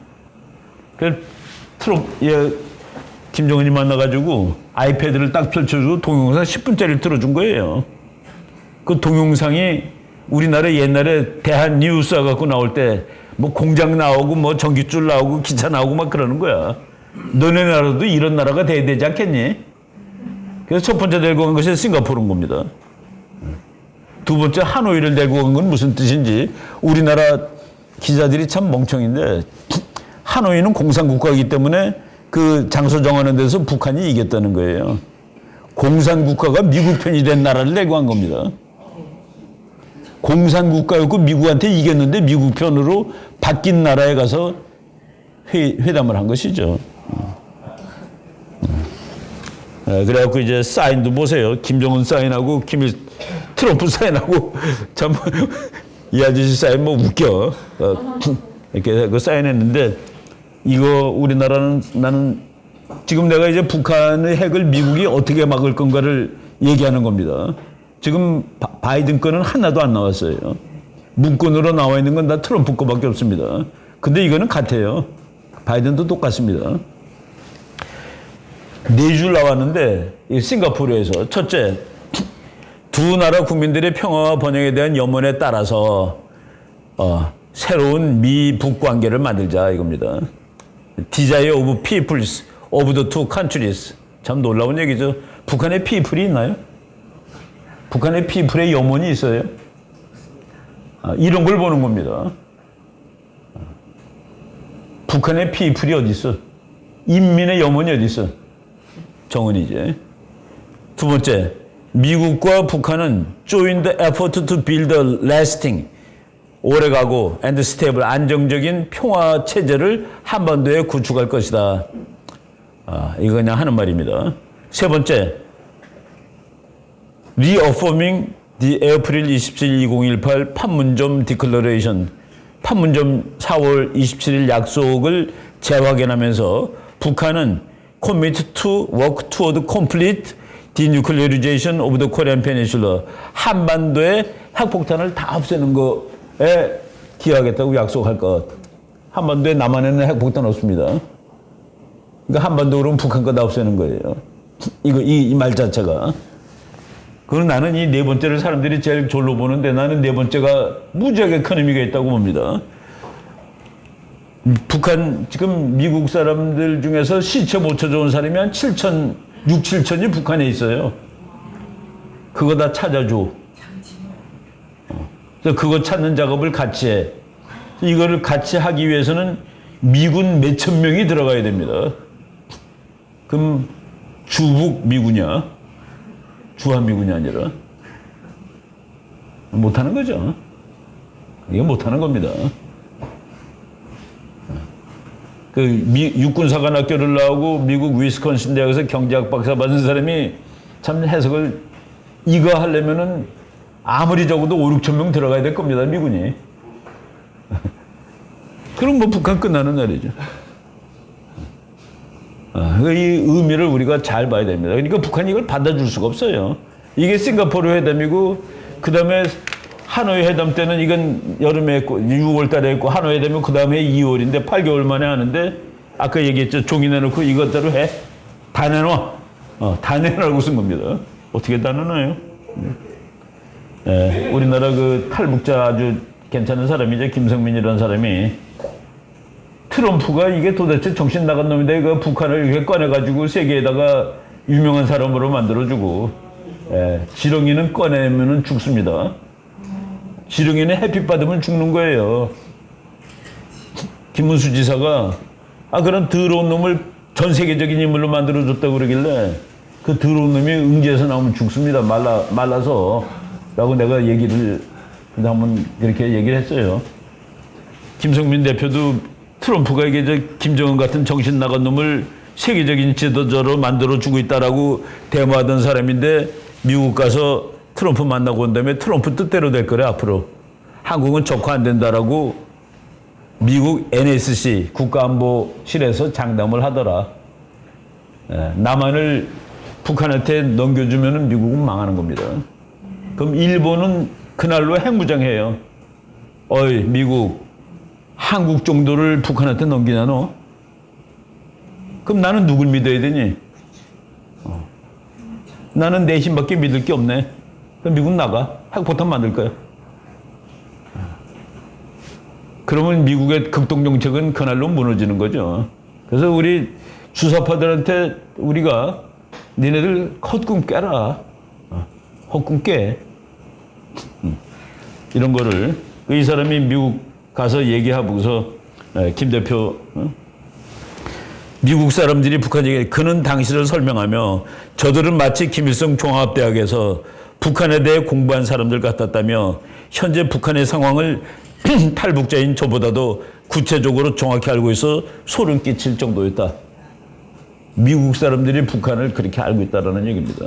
김정은이 만나가지고 아이패드를 딱 펼쳐주고 동영상 10분짜리를 틀어준 거예요. 그 동영상이 우리나라 옛날에 대한 뉴스가 갖고 나올 때 공장 나오고 전기줄 나오고 기차 나오고 막 그러는 거야. 너네 나라도 이런 나라가 돼야 되지 않겠니? 그래서 첫 번째 데리고 간 것이 싱가포르인 겁니다. 두 번째 하노이를 데리고 간 건 무슨 뜻인지 우리나라 기자들이 참 멍청인데 하노이는 공산국가이기 때문에 그 장소 정하는 데서 북한이 이겼다는 거예요. 공산국가가 미국 편이 된 나라를 내고 한 겁니다. 공산국가였고 미국한테 이겼는데 미국 편으로 바뀐 나라에 가서 회담을 한 것이죠. 그래갖고 이제 사인도 보세요. 김정은 사인하고 트럼프 사인하고 참 이 아저씨 사인 뭐 웃겨. 이렇게 그 사인했는데 이거 우리나라는 나는 지금 내가 이제 북한의 핵을 미국이 어떻게 막을 건가를 얘기하는 겁니다. 지금 바이든 거는 하나도 안 나왔어요. 문건으로 나와 있는 건 다 트럼프 거밖에 없습니다. 근데 이거는 같아요. 바이든도 똑같습니다. 4줄 나왔는데 싱가포르에서 첫째, 두 나라 국민들의 평화와 번영에 대한 염원에 따라서 새로운 미북 관계를 만들자 이겁니다. Desire of peoples of the two countries. 참 놀라운 얘기죠. 북한에 people이 있나요? 북한에 people의 염원이 있어요? 이런 걸 보는 겁니다. 북한의 people이 어디 있어? 인민의 염원이 어디 있어? 정은이지. 두 번째, 미국과 북한은 join the effort to build a lasting, 오래가고 and stable, 안정적인 평화 체제를 한반도에 구축할 것이다. 이거 그냥 하는 말입니다. 세 번째, reaffirming the April 27, 2018 판문점 Declaration, 판문점 4월 27일 약속을 재확인하면서 북한은 commit to work toward complete denuclearization of the Korean Peninsula, 한반도의 핵폭탄을 다 없애는 거에 기여하겠다고 약속할 것. 한반도에 남한에는 핵폭탄 없습니다. 그러니까 한반도 그러면 북한 거 다 없애는 거예요. 이 말 자체가. 그건 나는 이 네 번째를 사람들이 제일 졸로 보는데 나는 네 번째가 무지하게 큰 의미가 있다고 봅니다. 북한, 지금 미국 사람들 중에서 시체 못 찾아온 사람이 한 6, 7천이 북한에 있어요. 그거 다 찾아줘. 그래서 그거 찾는 작업을 같이 해. 이거를 같이 하기 위해서는 미군 몇천 명이 들어가야 됩니다. 그럼 주북 미군이야? 주한 미군이 아니라? 못하는 거죠. 이게 못하는 겁니다. 그 육군사관학교를 나오고 미국 위스콘신 대학에서 경제학 박사 받은 사람이 참 해석을 이거 하려면은 아무리 적어도 5, 6천 명 들어가야 될 겁니다, 미군이. 그럼 뭐 북한 끝나는 날이죠. 이 의미를 우리가 잘 봐야 됩니다. 그러니까 북한이 이걸 받아줄 수가 없어요. 이게 싱가포르 회담이고, 그 다음에 하노이 회담 때는 이건 여름에 했고, 6월 달에 했고, 하노이 회담은 그 다음에 2월인데 8개월 만에 하는데, 아까 얘기했죠. 종이 내놓고 이것대로 해. 다 내놔. 다 내놔라고 쓴 겁니다. 어떻게 다 내놔요? 네, 우리나라 그 탈북자 아주 괜찮은 사람이죠. 김성민이라는 사람이. 트럼프가 이게 도대체 정신 나간 놈인데, 그 북한을 이렇게 꺼내가지고 세계에다가 유명한 사람으로 만들어주고, 지렁이는 꺼내면은 죽습니다. 지렁이는 햇빛 받으면 죽는 거예요. 김문수 지사가 그런 더러운 놈을 전 세계적인 인물로 만들어줬다고 그러길래 그 더러운 놈이 응지에서 나오면 죽습니다. 말라서 라고 내가 얘기를 한번 그렇게 얘기를 했어요. 김성민 대표도 트럼프가 이게 김정은 같은 정신 나간 놈을 세계적인 지도자로 만들어주고 있다라고 데모하던 사람인데 미국 가서 트럼프 만나고 온 다음에 트럼프 뜻대로 될 거래, 앞으로. 한국은 적화 안 된다라고 미국 NSC 국가안보실에서 장담을 하더라. 남한을 북한한테 넘겨주면 미국은 망하는 겁니다. 그럼 일본은 그날로 핵무장해요. 어이, 미국, 한국 정도를 북한한테 넘기냐, 너? 그럼 나는 누굴 믿어야 되니? 나는 내 힘밖에 믿을 게 없네. 그럼 미국 나가. 핵폭탄 만들 거야. 그러면 미국의 극동정책은 그날로 무너지는 거죠. 그래서 우리 주사파들한테 우리가 니네들 헛꿈 깨라. 헛꿈 깨. 이런 거를 이 사람이 미국 가서 얘기하고서 김 대표 미국 사람들이 북한에게 그는 당시를 설명하며 저들은 마치 김일성 종합대학에서 북한에 대해 공부한 사람들 같았다며 현재 북한의 상황을 탈북자인 저보다도 구체적으로 정확히 알고 있어 소름 끼칠 정도였다. 미국 사람들이 북한을 그렇게 알고 있다라는 얘기입니다.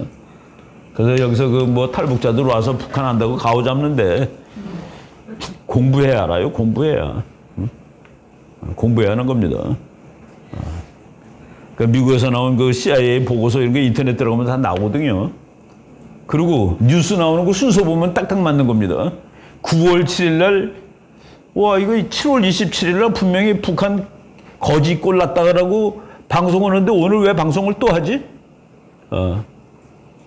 그래서 여기서 그 뭐 탈북자들 와서 북한 안다고 가오잡는데 공부해야 알아요. 공부해야. 공부해야 하는 겁니다. 그러니까 미국에서 나온 그 CIA 보고서 이런 게 인터넷 들어가면 다 나오거든요. 그리고 뉴스 나오는 거 순서 보면 딱딱 맞는 겁니다. 9월 7일 날, 와, 이거 7월 27일 날 분명히 북한 거지 꼴 났다라고 방송을 하는데 오늘 왜 방송을 또 하지?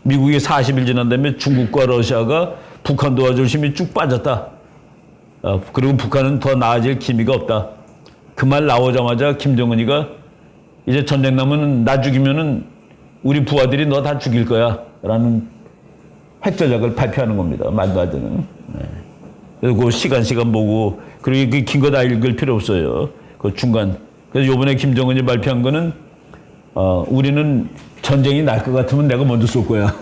미국이 40일 지난 다음에 중국과 러시아가 북한 도와줄 힘이 쭉 빠졌다. 그리고 북한은 더 나아질 기미가 없다. 그 말 나오자마자 김정은이가 이제 전쟁 나면 나 죽이면은 우리 부하들이 너 다 죽일 거야. 라는 핵전략을 발표하는 겁니다. 말도 안 되는. 네. 그래서 그 시간 보고, 그리고 그 긴 거 다 읽을 필요 없어요. 그 중간. 그래서 요번에 김정은이 발표한 거는, 우리는 전쟁이 날 것 같으면 내가 먼저 쏠 거야.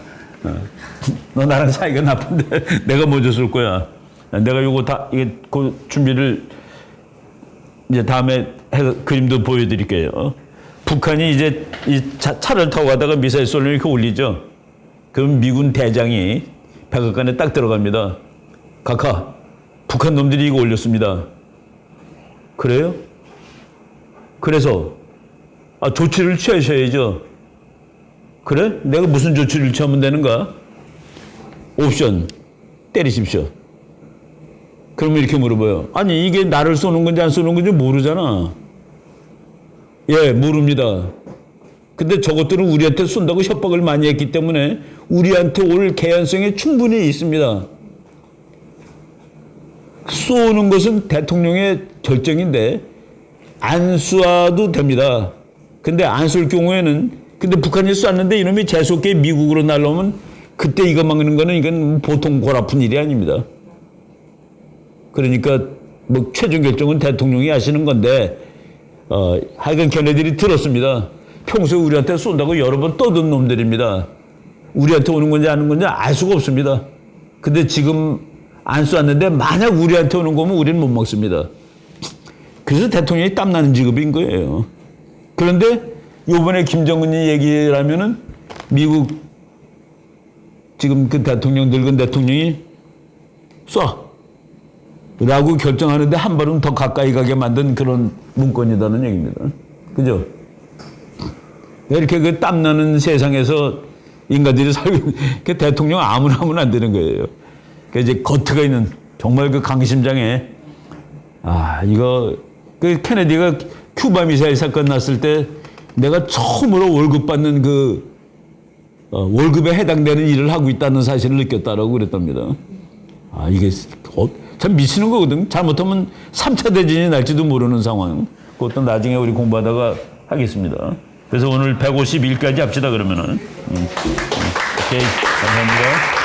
너 나랑 사이가 나쁜데 내가 먼저 쏠 거야. 내가 요거 다, 이게 그 준비를 이제 다음에 그림도 보여드릴게요. 북한이 이제 이 차를 타고 가다가 미사일 쏠려 이렇게 올리죠. 그럼 미군 대장이 백악관에 딱 들어갑니다. 각하, 북한 놈들이 이거 올렸습니다. 그래요? 그래서 조치를 취하셔야죠. 그래? 내가 무슨 조치를 취하면 되는가? 옵션, 때리십시오. 그러면 이렇게 물어봐요. 아니, 이게 나를 쏘는 건지 안 쏘는 건지 모르잖아. 예, 모릅니다. 근데 저것들은 우리한테 쏜다고 협박을 많이 했기 때문에 우리한테 올 개연성이 충분히 있습니다. 쏘는 것은 대통령의 결정인데 안 쏴도 됩니다. 근데 안 쏠 경우에는, 근데 북한이 쐈는데 이놈이 재수없게 미국으로 날라오면 그때 이거 막는 거는 이건 보통 골 아픈 일이 아닙니다. 그러니까 뭐 최종 결정은 대통령이 하시는 건데, 하여간 걔네들이 들었습니다. 평소에 우리한테 쏜다고 여러 번 떠든 놈들입니다. 우리한테 오는 건지 아는 건지 알 수가 없습니다. 근데 지금 안 쐈는데 만약 우리한테 오는 거면 우리는 못 먹습니다. 그래서 대통령이 땀나는 직업인 거예요. 그런데 요번에 김정은이 얘기를 하면은 미국 지금 그 대통령, 늙은 대통령이 쏴! 라고 결정하는데 한 발은 더 가까이 가게 만든 그런 문건이라는 얘기입니다. 그죠? 이렇게 그 땀나는 세상에서 인간들이 살고, 그 대통령 아무나 하면 안 되는 거예요. 그 이제 거트가 있는 정말 그 강심장에, 이거, 그 케네디가 큐바 미사일 사건 났을 때 내가 처음으로 월급 받는 그, 월급에 해당되는 일을 하고 있다는 사실을 느꼈다라고 그랬답니다. 이게 참 미치는 거거든. 잘못하면 3차 대전이 날지도 모르는 상황. 그것도 나중에 우리 공부하다가 하겠습니다. 그래서 오늘 151까지 합시다, 그러면은. 오케이. 감사합니다.